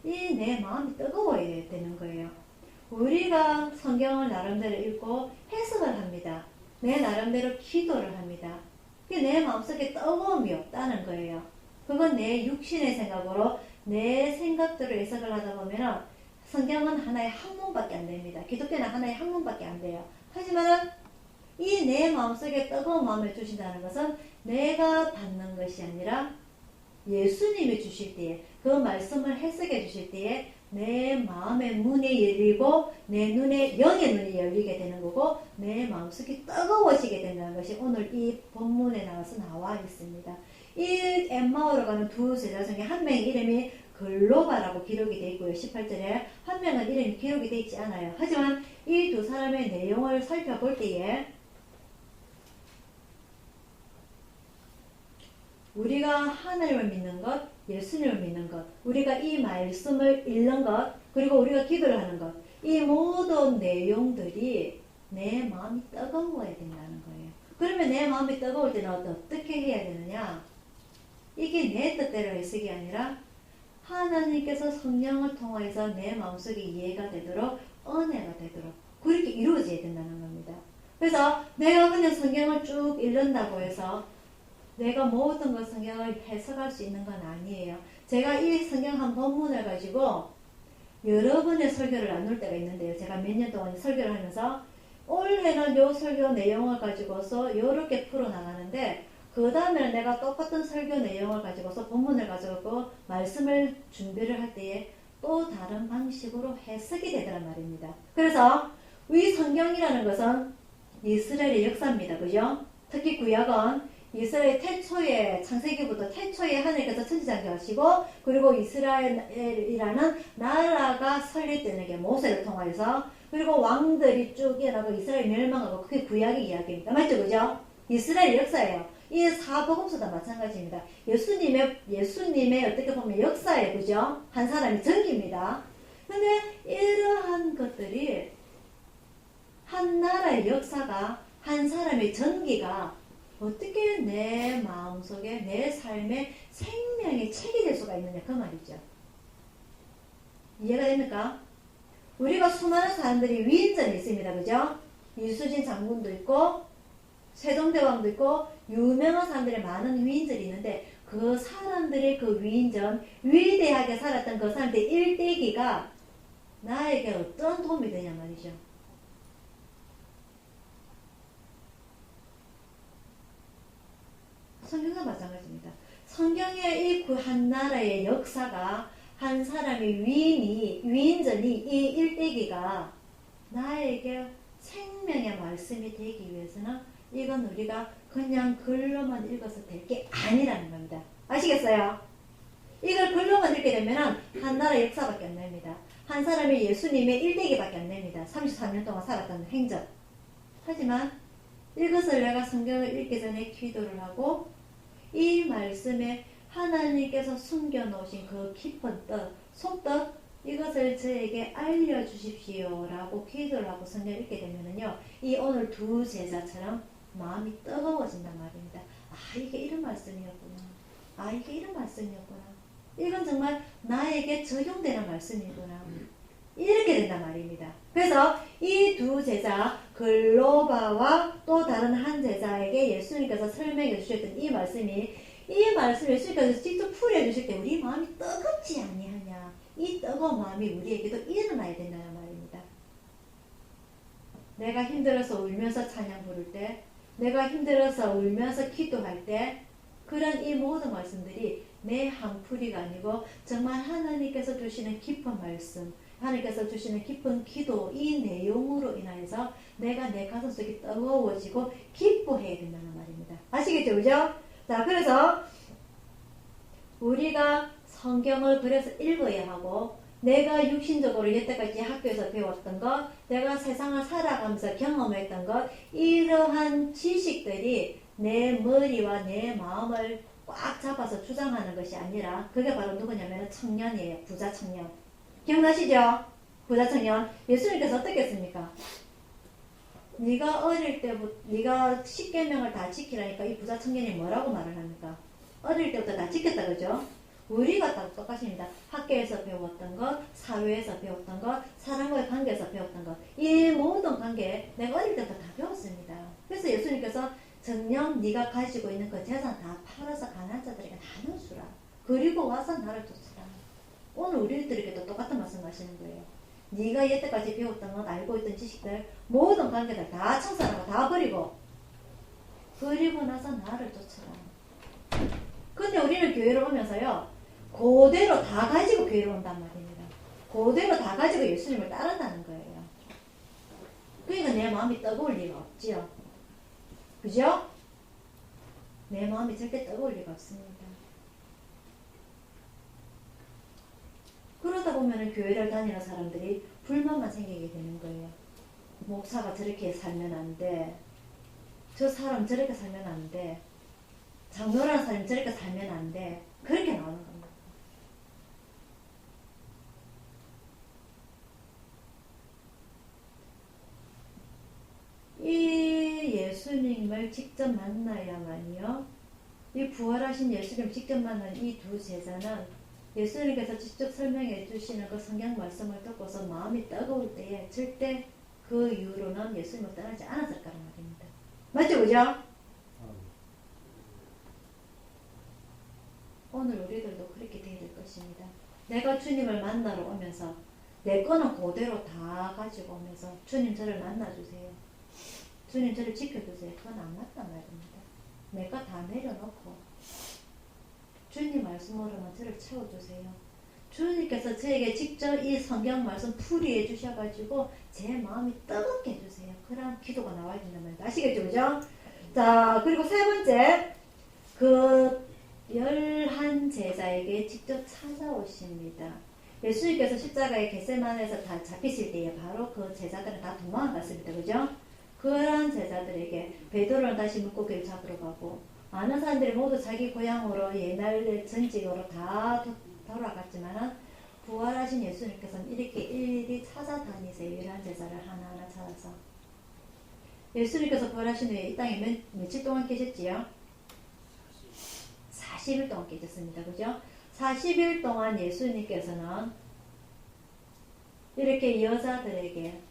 이 내 마음이 뜨거워야 되는 거예요. 우리가 성경을 나름대로 읽고 해석을 합니다. 내 나름대로 기도를 합니다. 내 마음속에 뜨거움이 없다는 거예요. 그건 내 육신의 생각으로 내 생각대로 해석을 하다 보면 성경은 하나의 학문밖에 안 됩니다. 기독교는 하나의 학문밖에 안 돼요. 하지만 이 내 마음속에 뜨거운 마음을 주신다는 것은 내가 받는 것이 아니라 예수님이 주실 때에, 그 말씀을 해석해 주실 때에 내 마음의 문이 열리고 내 눈에, 영의 눈이 열리게 되는 거고 내 마음속이 뜨거워지게 된다는 것이 오늘 이 본문에 나와 있습니다. 이 엠마오로 가는 두 제자 중에 한 명의 이름이 글로바라고 기록이 되어 있고요. 18절에 한 명은 이름이 기록이 되어 있지 않아요. 하지만 이 두 사람의 내용을 살펴볼 때에 우리가 하나님을 믿는 것, 예수님을 믿는 것, 우리가 이 말씀을 읽는 것, 그리고 우리가 기도를 하는 것, 이 모든 내용들이 내 마음이 뜨거워야 된다는 거예요. 그러면 내 마음이 뜨거울 때는 어떻게 해야 되느냐? 이게 내 뜻대로 해석이 아니라 하나님께서 성령을 통해서 내 마음속에 이해가 되도록, 은혜가 되도록 그렇게 이루어져야 된다는 겁니다. 그래서 내가 그냥 성경을 쭉 읽는다고 해서 내가 모든 것 성경을 해석할 수 있는 건 아니에요. 제가 이 성경 한 본문을 가지고 여러 번의 설교를 나눌 때가 있는데요. 제가 몇 년 동안 설교를 하면서 올해는 요 설교 내용을 가지고서 요렇게 풀어나가는데 그 다음에는 내가 똑같은 설교 내용을 가지고서 본문을 가지고 말씀을 준비를 할 때에 또 다른 방식으로 해석이 되더란 말입니다. 그래서 이 성경이라는 것은 이스라엘의 역사입니다. 그죠? 특히 구약은 이스라엘 태초에, 창세기부터 태초에 하나님께서 천지창조하시고 그리고 이스라엘이라는 나라가 설립되는 게 모세를 통해서, 그리고 왕들이 쭉 일어나고 이스라엘 멸망하고, 그게 구약의 이야기입니다. 맞죠? 그죠? 이스라엘 역사예요. 이 사복음서도 마찬가지입니다. 예수님의 어떻게 보면 역사예요. 그죠? 한 사람이 전기입니다. 근데 이러한 것들이 한 나라의 역사가, 한 사람의 전기가 어떻게 내 마음속에, 내 삶의 생명의 책이 될 수가 있느냐, 그 말이죠. 이해가 됩니까? 우리가 수많은 사람들이 위인전이 있습니다. 그죠? 이수진 장군도 있고 세종대왕도 있고 유명한 사람들의 많은 위인전이 있는데 그 사람들의 그 위인전, 위대하게 살았던 그 사람들의 일대기가 나에게 어떤 도움이 되냐 말이죠. 성경과 마찬가지입니다. 성경의 이 한 나라의 역사가, 한 사람의 위인전이, 이 일대기가 나에게 생명의 말씀이 되기 위해서는 이건 우리가 그냥 글로만 읽어서 될 게 아니라는 겁니다. 아시겠어요? 이걸 글로만 읽게 되면 한 나라의 역사밖에 안 됩니다. 한 사람의 예수님의 일대기밖에 안 됩니다. 33년 동안 살았던 행적. 하지만 이것을 내가 성경을 읽기 전에 기도를 하고 이 말씀에 하나님께서 숨겨놓으신 그 깊은 뜻, 속뜻, 이것을 저에게 알려주십시오 라고 기도를 하고 성경을 읽게 되면요, 이 오늘 두 제자처럼 마음이 뜨거워진단 말입니다. 아, 이게 이런 말씀이었구나. 아, 이게 이런 말씀이었구나. 이건 정말 나에게 적용되는 말씀이구나. 이렇게 된단 말입니다. 그래서 이 두 제자, 글로바와 또 다른 한 제자에게 예수님께서 설명해 주셨던 이 말씀을 예수님께서 직접 풀이해 주실 때 우리 마음이 뜨겁지 아니하냐. 이 뜨거운 마음이 우리에게도 일어나야 된다는 말입니다. 내가 힘들어서 울면서 찬양 부를 때, 내가 힘들어서 울면서 기도할 때, 그런 이 모든 말씀들이 내 한풀이가 아니고 정말 하나님께서 주시는 깊은 말씀, 하나님께서 주시는 깊은 기도, 이 내용으로 인하여서 내가 내 가슴속이 뜨거워지고 기뻐해야 된다는 말입니다. 아시겠죠? 그죠? 자, 그래서 우리가 성경을 그래서 읽어야 하고, 내가 육신적으로 여태까지 학교에서 배웠던 것, 내가 세상을 살아가면서 경험했던 것, 이러한 지식들이 내 머리와 내 마음을 꽉 잡아서 주장하는 것이 아니라, 그게 바로 누구냐면 청년이에요. 부자 청년. 기억나시죠? 부자 청년. 예수님께서 어떻게 했습니까? 네가 어릴 때부터 네가 10계명을 다 지키라니까 이 부자 청년이 뭐라고 말을 합니까? 어릴 때부터 다 지켰다, 그죠? 우리가 다 똑같습니다. 학교에서 배웠던 것, 사회에서 배웠던 것, 사람과의 관계에서 배웠던 것, 이 모든 관계 내가 어릴 때부터 다 배웠습니다. 그래서 예수님께서 정녕 네가 가지고 있는 그 재산 다 팔아서 가난한 자들에게 나눠주라. 그리고 와서 나를 쫓으라. 오늘 우리들에게도 똑같은 말씀 하시는 거예요. 네가 여태까지 배웠던 것, 알고 있던 지식들, 모든 관계들 다 청산하고 다 버리고, 그리고 나서 나를 쫓으라. 근데 우리는 교회를 오면서요, 그대로 다 가지고 교회로 온단 말입니다. 그대로 다 가지고 예수님을 따른다는 거예요. 그러니까 내 마음이 뜨거울 리가 없지요. 그죠? 내 마음이 절대 뜨거울 리가 없습니다. 그러다 보면 교회를 다니는 사람들이 불만만 생기게 되는 거예요. 목사가 저렇게 살면 안 돼. 저 사람 저렇게 살면 안 돼. 장로라는 사람이 저렇게 살면 안 돼. 그렇게 나오는 겁니다. 이 예수님을 직접 만나야만요. 이 부활하신 예수님을 직접 만난 이 두 제자는 예수님께서 직접 설명해 주시는 그 성경 말씀을 듣고서 마음이 뜨거울 때에 절대 그 이후로는 예수님을 떠나지 않았을 거란 말입니다. 맞죠? 그죠? 오늘 우리들도 그렇게 되어야 될 것입니다. 내가 주님을 만나러 오면서 내 거는 그대로 다 가지고 오면서 주님 저를 만나주세요. 주님 저를 지켜주세요. 그건 안 맞단 말입니다. 내가 다 내려놓고 주님 말씀으로만 저를 채워주세요. 주님께서 저에게 직접 이 성경 말씀 풀이해 주셔가지고 제 마음이 뜨겁게 해주세요. 그런 기도가 나와야 된단 말입니다. 아시겠죠? 그죠? 자, 그리고 세 번째, 그 11 제자에게 직접 찾아오십니다. 예수님께서 십자가의 겟세마네에서 다 잡히실 때에 바로 그 제자들은 다 도망갔습니다. 그죠? 그런 제자들에게 베드로는 다시 물고기를 잡으러 가고, 많은 사람들이 모두 자기 고향으로 옛날 전직으로 다 돌아갔지만 부활하신 예수님께서는 이렇게 일일이 찾아다니세요. 11 제자를 하나하나 찾아서. 예수님께서 부활하신 후에 이 땅에 며칠 동안 계셨지요? 40일 동안 계셨습니다. 그죠? 40일 동안 예수님께서는 이렇게 여자들에게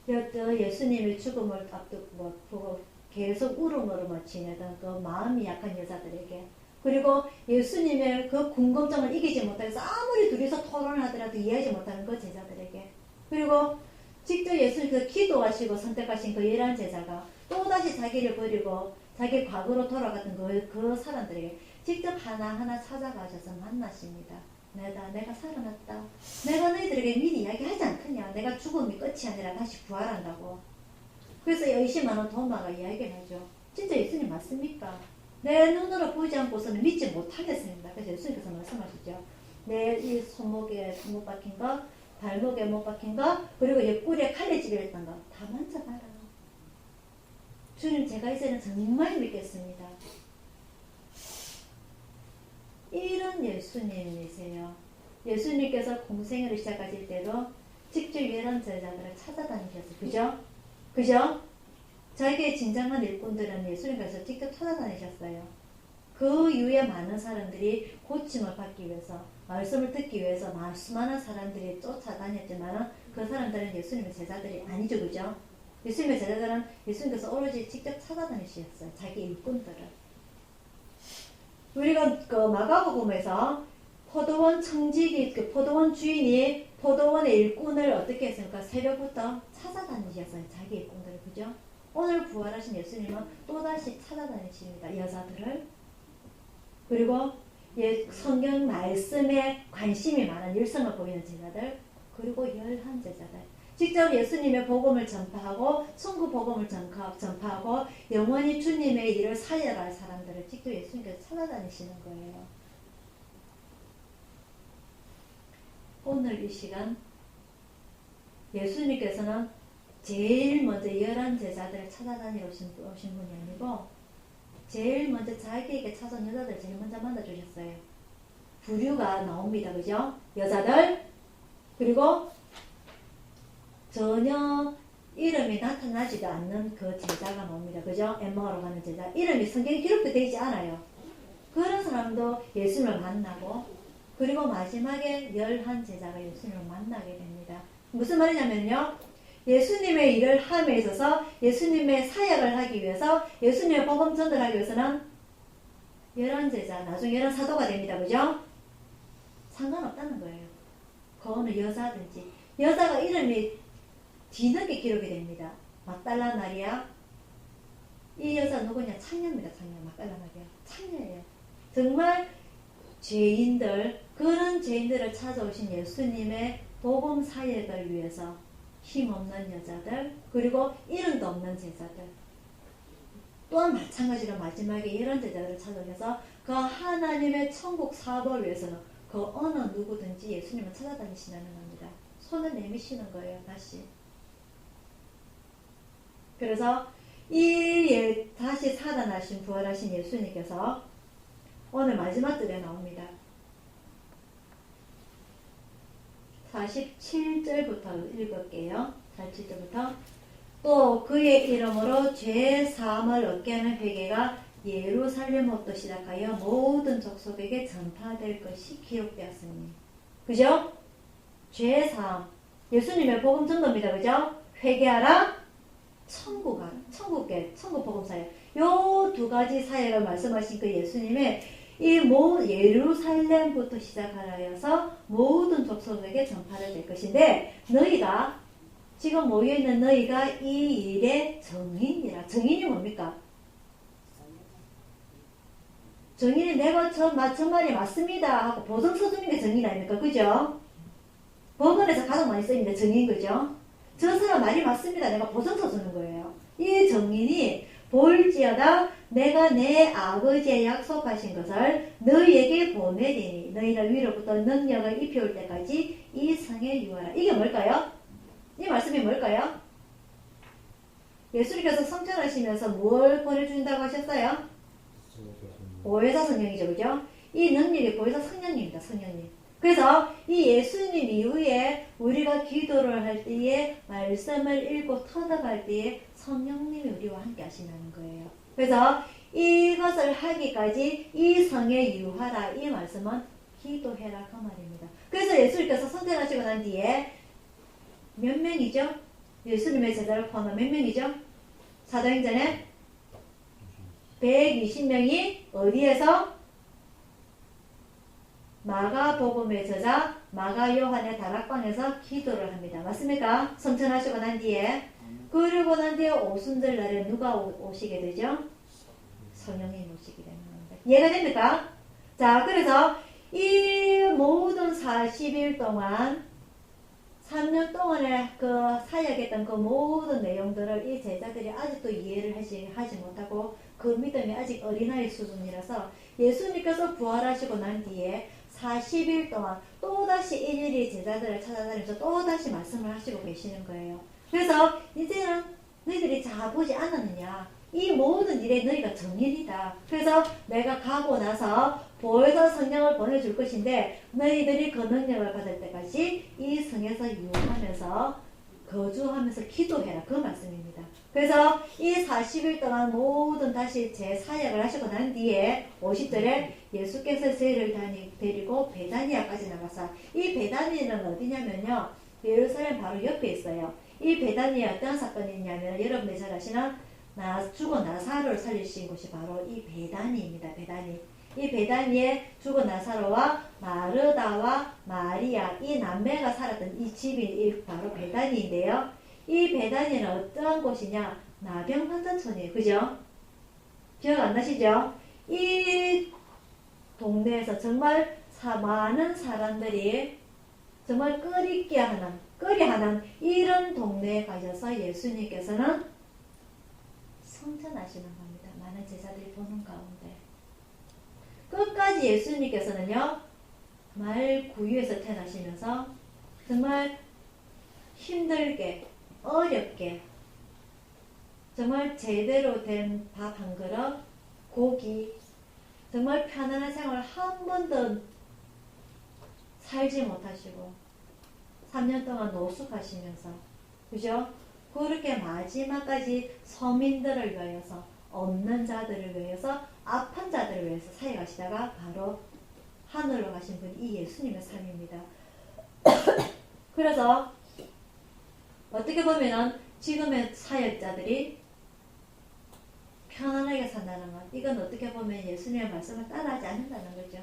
예수님의 죽음을 앞두고 계속 울음으로 지내던 그 마음이 약한 여자들에게, 그리고 예수님의 그 궁금증을 이기지 못해서 아무리 둘이서 토론하더라도 이해하지 못하는 그 제자들에게, 그리고 직접 예수님께서 기도하시고 선택하신 그 11 제자가 또다시 자기를 버리고 자기 과거로 돌아갔던 그 사람들에게 직접 하나하나 찾아가셔서 만나십니다. 내가 살아났다. 내가 너희들에게 미리 이야기하지 않더냐. 내가 죽음이 끝이 아니라 다시 부활한다고. 그래서 의심하는 도마가 이야기를 하죠. 진짜 예수님 맞습니까? 내 눈으로 보지 않고서는 믿지 못하겠습니다. 그래서 예수님께서 말씀하시죠. 내 이 손목에 못 박힌 거, 발목에 못 박힌 거, 그리고 옆구리에 칼에 찔렸던 거 다 만져봐라. 주님, 제가 이제는 정말 믿겠습니다. 이런 예수님이세요. 예수님께서 공생애를 시작하실 때도 직접 11 제자들을 찾아다니셨어요. 그죠? 그죠? 자기의 진정한 일꾼들은 예수님께서 직접 찾아다니셨어요. 그 이후에 많은 사람들이 고침을 받기 위해서, 말씀을 듣기 위해서 수많은 사람들이 쫓아다녔지만 그 사람들은 예수님의 제자들이 아니죠. 그죠? 예수님의 제자들은 예수님께서 오로지 직접 찾아다니셨어요. 자기 일꾼들을. 우리가 그 마가복음에서 포도원 청지기, 그 포도원 주인이 포도원의 일꾼을 어떻게 했습니까? 새벽부터 찾아다니셨어요. 자기 일꾼들을. 그죠? 오늘 부활하신 예수님은 또다시 찾아다니십니다. 여자들을. 그리고 성경 말씀에 관심이 많은 열성을 보이는 제자들, 그리고 11제자들. 직접 예수님의 복음을 전파하고 천국 복음을 전파하고 영원히 주님의 일을 살려갈 사람들을 직접 예수님께서 찾아다니시는 거예요. 오늘 이 시간 예수님께서는 제일 먼저 11제자들을 찾아다니러 오신 분이 아니고 제일 먼저 자기에게 찾아온 여자들 제일 먼저 만나주셨어요. 부류가 나옵니다. 그죠? 여자들, 그리고 전혀 이름이 나타나지도 않는 그 제자가 나옵니다. 그죠? 엠마오로 가는 제자. 이름이 성경에 기록도 되지 않아요. 그런 사람도 예수님을 만나고, 그리고 마지막에 11제자가 예수님을 만나게 됩니다. 무슨 말이냐면요, 예수님의 일을 함에 있어서 예수님의 사역을 하기 위해서, 예수님의 복음 전달하기 위해서는 11제자, 나중에 11사도가 됩니다. 그죠? 상관없다는 거예요. 그거는 여자든지. 여자가 이름이 뒤늦게 기록이 됩니다. 막달라 마리아. 이 여자 누구냐? 창녀입니다. 창녀. 막달라 마리아. 창녀예요. 정말 죄인들, 그런 죄인들을 찾아오신 예수님의 복음 사역을 위해서 힘없는 여자들, 그리고 이름도 없는 제자들, 또한 마찬가지로 마지막에 이런 제자들을 찾아오셔서 그 하나님의 천국 사업을 위해서는 그 어느 누구든지 예수님을 찾아다니시는 겁니다. 손을 내미시는 거예요. 다시. 그래서 다시 살아나신 부활하신 예수님께서 오늘 마지막 절에 나옵니다. 47절부터 읽을게요. 47절부터 또 그의 이름으로 죄 사함을 얻게 하는 회개가 예루살렘부터 시작하여 모든 족속에게 전파될 것이 기록되었으니. 그죠? 죄 사함. 예수님의 복음 전도입니다. 그죠? 회개하라. 천국 복음 사역. 요 두 가지 사역을 말씀하신 그 예수님의 이 예루살렘부터 시작하여서 모든 족속에게 전파를 될 것인데, 너희가 지금 모여있는 너희가 이 일의 정인이라. 정인이 뭡니까? 정인이 내가 저 말이 맞습니다 하고 보증서 주는 게 정인 아닙니까? 그죠? 법원에서 가장 많이 쓰입니다. 정인. 그죠? 저 사람 말이 맞습니다. 내가 보증서 주는 거예요. 이 정인이 볼지어다 내가 내 아버지의 약속하신 것을 너희에게 보내리니 너희를 위로부터 능력을 입혀올 때까지 이 성에 유하라. 이게 뭘까요? 이 말씀이 뭘까요? 예수님께서 성천하시면서 뭘 보내준다고 하셨어요? 보혜사 성령이죠. 그죠? 이 능력이 보혜사 성령님입니다. 성령님. 그래서 이 예수님 이후에 우리가 기도를 할 때에 말씀을 읽고 터득할 때에 성령님이 우리와 함께 하시는 거예요. 그래서 이것을 하기까지 이 성에 유하라. 이 말씀은 기도해라 그 말입니다. 그래서 예수님께서 선택하시고 난 뒤에 몇 명이죠? 예수님의 제자를 포함한 몇 명이죠? 사도행전에 120명이 어디에서? 마가복음의 저자 마가 요한의 다락방에서 기도를 합니다. 맞습니까? 성천하시고 난 뒤에. 그리고 난 뒤에 오순절 날에 누가 오시게 되죠? 성령님 오시게 되는 겁니다. 이해가 됩니까? 자, 그래서 이 모든 40일 동안 3년 동안에 그 사역했던 그 모든 내용들을 이 제자들이 아직도 이해를 하지 못하고 그 믿음이 아직 어린아이 수준이라서 예수님께서 부활하시고 난 뒤에 40일 동안 또다시 일일이 제자들을 찾아다니면서 또다시 말씀을 하시고 계시는 거예요. 그래서 이제는 너희들이 자보지 않았느냐. 이 모든 일에 너희가 정인이다. 그래서 내가 가고 나서 보혜사 성령을 보내줄 것인데 너희들이 그 능력을 받을 때까지 이 성에서 유하면서 거주하면서 기도해라. 그 말씀입니다. 그래서 이 40일 동안 모든 다시 제 사역을 하시고 난 뒤에 50절에 예수께서 저희를 데리고 베다니아까지 나가서, 이 베다니아는 어디냐면요, 예루살렘 바로 옆에 있어요. 이 베다니아 어떤 사건이 있냐면 여러분들이 잘 아시는 죽은 나사로를 살리신 곳이 바로 이 베다니입니다. 베다니. 이 베다니에 죽은 나사로와 마르다와 마리아, 이 남매가 살았던 이 집이 바로 베다니인데요. 이 베다니는 어떠한 곳이냐? 나병 환자촌이에요. 그죠? 기억 안 나시죠? 이 동네에서 정말 많은 사람들이 정말 끓이하는 이런 동네에 가셔서 예수님께서는 성전하시는 겁니다. 많은 제자들이 보는 가운데 끝까지 예수님께서는요, 말구유에서 태어나시면서 정말 힘들게 어렵게 정말 제대로 된 밥 한 그릇, 고기, 정말 편안한 생활을 한 번도 살지 못하시고 3년 동안 노숙하시면서, 그죠? 그렇게 마지막까지 서민들을 위하여서, 없는 자들을 위하여서, 아픈 자들을 위해서 사역하시다가 바로 하늘로 가신 분이 이 예수님의 삶입니다. 그래서 어떻게 보면은 지금의 사역자들이 편안하게 산다는 것, 이건 어떻게 보면 예수님의 말씀을 따라하지 않는다는 거죠.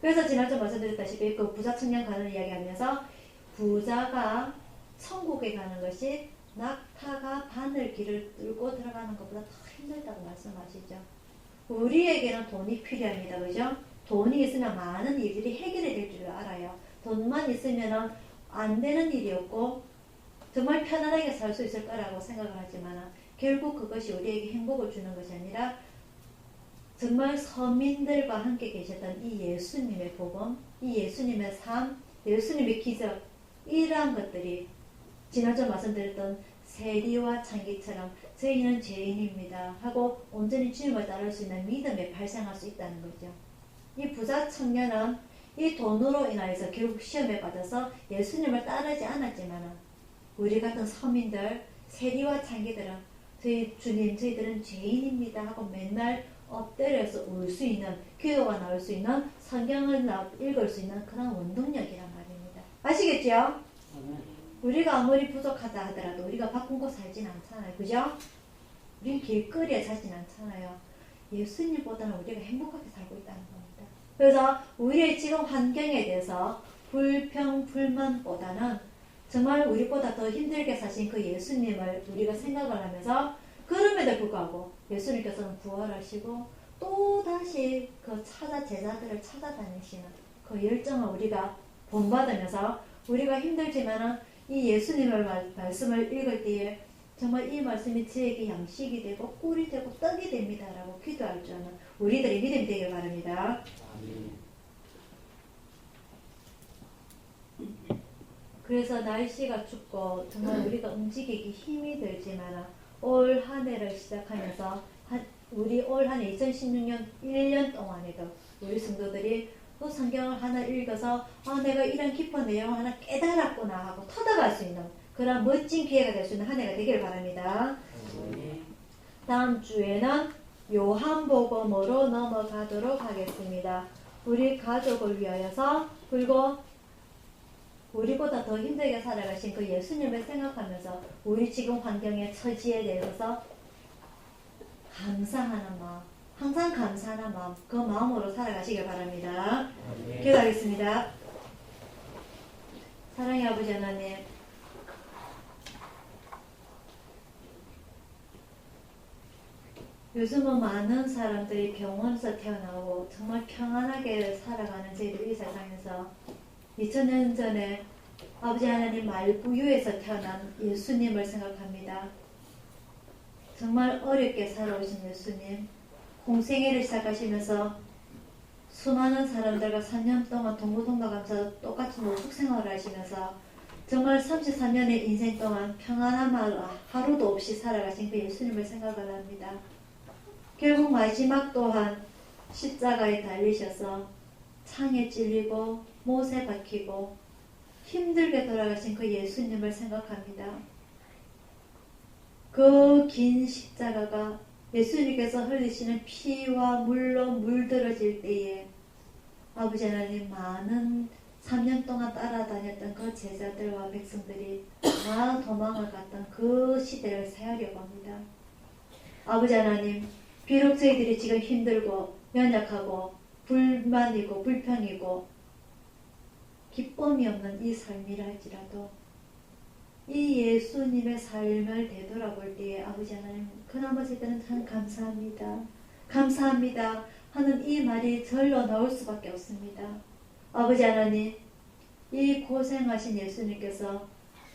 그래서 지난주 말씀드렸다시피 그 부자 청년 가는 이야기 하면서 부자가 천국에 가는 것이 낙타가 바늘길을 뚫고 들어가는 것보다 더 힘들다고 말씀하시죠. 우리에게는 돈이 필요합니다. 그죠? 돈이 있으면 많은 일들이 해결이 될 줄 알아요. 돈만 있으면 안 되는 일이 없고 정말 편안하게 살 수 있을 거라고 생각을 하지만 결국 그것이 우리에게 행복을 주는 것이 아니라 정말 서민들과 함께 계셨던 이 예수님의 복음, 이 예수님의 삶, 예수님의 기적, 이러한 것들이 지난주 말씀드렸던 세리와 창기처럼 저희는 죄인입니다 하고 온전히 주님을 따를 수 있는 믿음에 발생할 수 있다는 거죠. 이 부자 청년은 이 돈으로 인하여서 결국 시험에 빠져서 예수님을 따르지 않았지만 우리 같은 서민들, 세리와 창기들은 저희 주님, 저희들은 죄인입니다 하고 맨날 엎드려서 울 수 있는, 기도가 나올 수 있는, 성경을 읽을 수 있는 그런 원동력이란 말입니다. 아시겠죠? 우리가 아무리 부족하다 하더라도 우리가 밥 굶고 살진 않잖아요. 그죠? 우린 길거리에 살진 않잖아요. 예수님보다는 우리가 행복하게 살고 있다는 겁니다. 그래서 우리의 지금 환경에 대해서 불평, 불만보다는 정말 우리보다 더 힘들게 사신 그 예수님을 우리가 생각을 하면서 그럼에도 불구하고 예수님께서는 부활하시고 또 다시 그 제자들을 찾아다니시는 그 열정을 우리가 본받으면서 우리가 힘들지만은 이 예수님의 말씀을 읽을 때에 정말 이 말씀이 저에게 양식이 되고 꿀이 되고 떡이 됩니다라고 기도할 줄 아는 우리들의 믿음이 되길 바랍니다. 그래서 날씨가 춥고 정말 우리가 움직이기 힘이 들지만 올 한 해를 시작하면서 우리 올 한 해 2016년 1년 동안에도 우리 성도들이 또 성경을 하나 읽어서 내가 이런 깊은 내용을 하나 깨달았구나 하고 터득할 수 있는 그런 멋진 기회가 될 수 있는 한 해가 되길 바랍니다. 다음 주에는 요한복음으로 넘어가도록 하겠습니다. 우리 가족을 위하여서 그리고 우리보다 더 힘들게 살아가신 그 예수님을 생각하면서 우리 지금 환경의 처지에 대해서 감사하는 마음, 항상 감사하는 마음, 그 마음으로 살아가시길 바랍니다. 기도하겠습니다. 사랑의 아버지 하나님, 요즘은 많은 사람들이 병원에서 태어나고 정말 평안하게 살아가는 저희들 이 세상에서 2000년 전에 아버지 하나님 말구유에서 태어난 예수님을 생각합니다. 정말 어렵게 살아오신 예수님, 공생애를 시작하시면서 수많은 사람들과 3년 동안 동고동락하면서 똑같이 노숙 생활을 하시면서 정말 33년의 인생 동안 평안한 하루도 없이 살아가신 그 예수님을 생각을 합니다. 결국 마지막 또한 십자가에 달리셔서 창에 찔리고 못에 박히고 힘들게 돌아가신 그 예수님을 생각합니다. 그 긴 십자가가 예수님께서 흘리시는 피와 물로 물들어질 때에 아버지 하나님 많은 3년 동안 따라다녔던 그 제자들과 백성들이 다 도망을 갔던 그 시대를 새하려고 합니다. 아버지 하나님, 비록 저희들이 지금 힘들고 연약하고 불만이고 불평이고 기쁨이 없는 이 삶이라 할지라도 이 예수님의 삶을 되돌아볼 때에 아버지 하나님, 그나마 저희들은 참 감사합니다. 감사합니다. 하는 이 말이 절로 나올 수밖에 없습니다. 아버지 하나님, 이 고생하신 예수님께서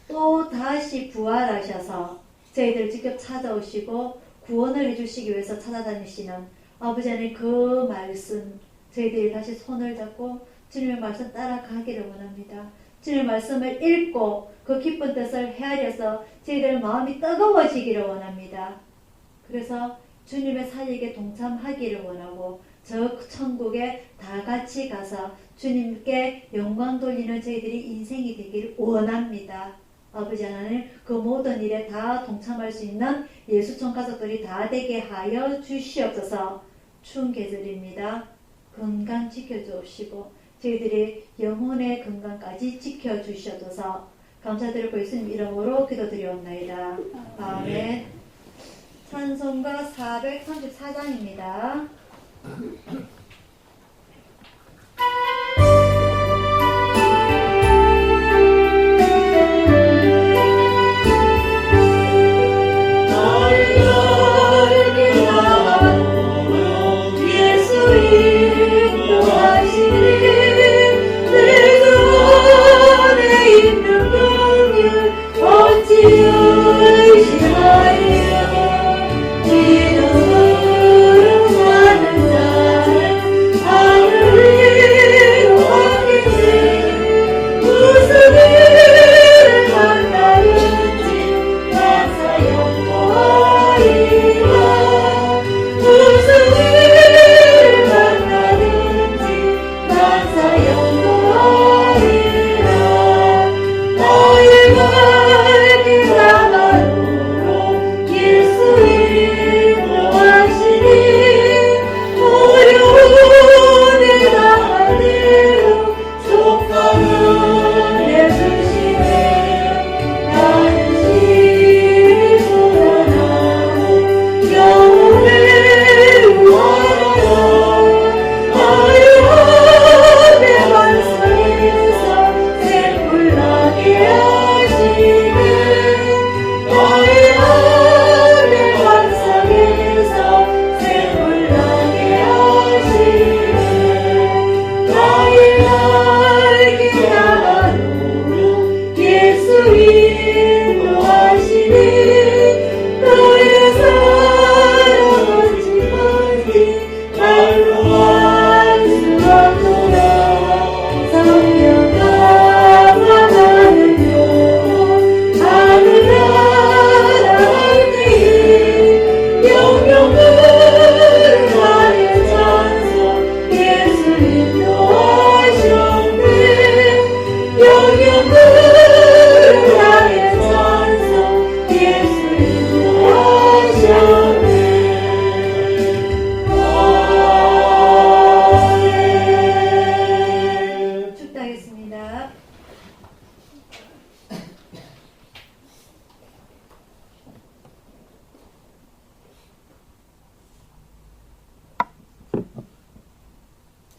또 다시 부활하셔서 저희들 직접 찾아오시고 구원을 해주시기 위해서 찾아다니시는 아버지 하나님 그 말씀 저희들이 다시 손을 잡고 주님의 말씀 따라가기를 원합니다. 주님의 말씀을 읽고 그 기쁜 뜻을 헤아려서 저희들 마음이 뜨거워지기를 원합니다. 그래서 주님의 사역에 동참하기를 원하고 저 천국에 다 같이 가서 주님께 영광 돌리는 저희들이 인생이 되기를 원합니다. 아버지 하나님 그 모든 일에 다 동참할 수 있는 예수촌 가족들이 다 되게 하여 주시옵소서. 추운 계절입니다. 건강 지켜주시고 저희들이 영혼의 건강까지 지켜주셔서 감사드리고 예수님 이름으로 기도드리옵나이다. 아멘. 찬송가 434장입니다.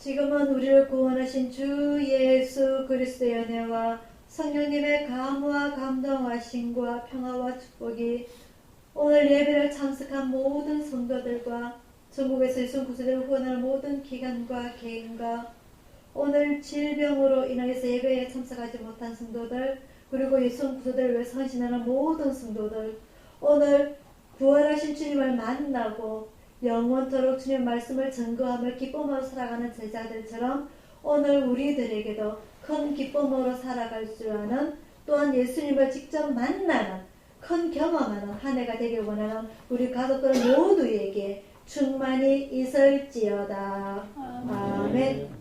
지금은 우리를 구원하신 주 예수 그리스도의 은혜와 성령님의 감화 감동하심과 평화와 축복이 오늘 예배를 참석한 모든 성도들과 전국에서 예수 구세대를 후원하는 모든 기관과 개인과 오늘 질병으로 인하여서 예배에 참석하지 못한 성도들 그리고 예수 구세대를 위해 헌신하는 모든 성도들 오늘 부활하신 주님을 만나고 영원토록 주님의 말씀을 증거하며 기쁨으로 살아가는 제자들처럼 오늘 우리들에게도 큰 기쁨으로 살아갈 줄 아는 또한 예수님을 직접 만나는 큰 경험하는 한 해가 되길 원하는 우리 가족들 모두에게 충만히 있을지어다. 아멘.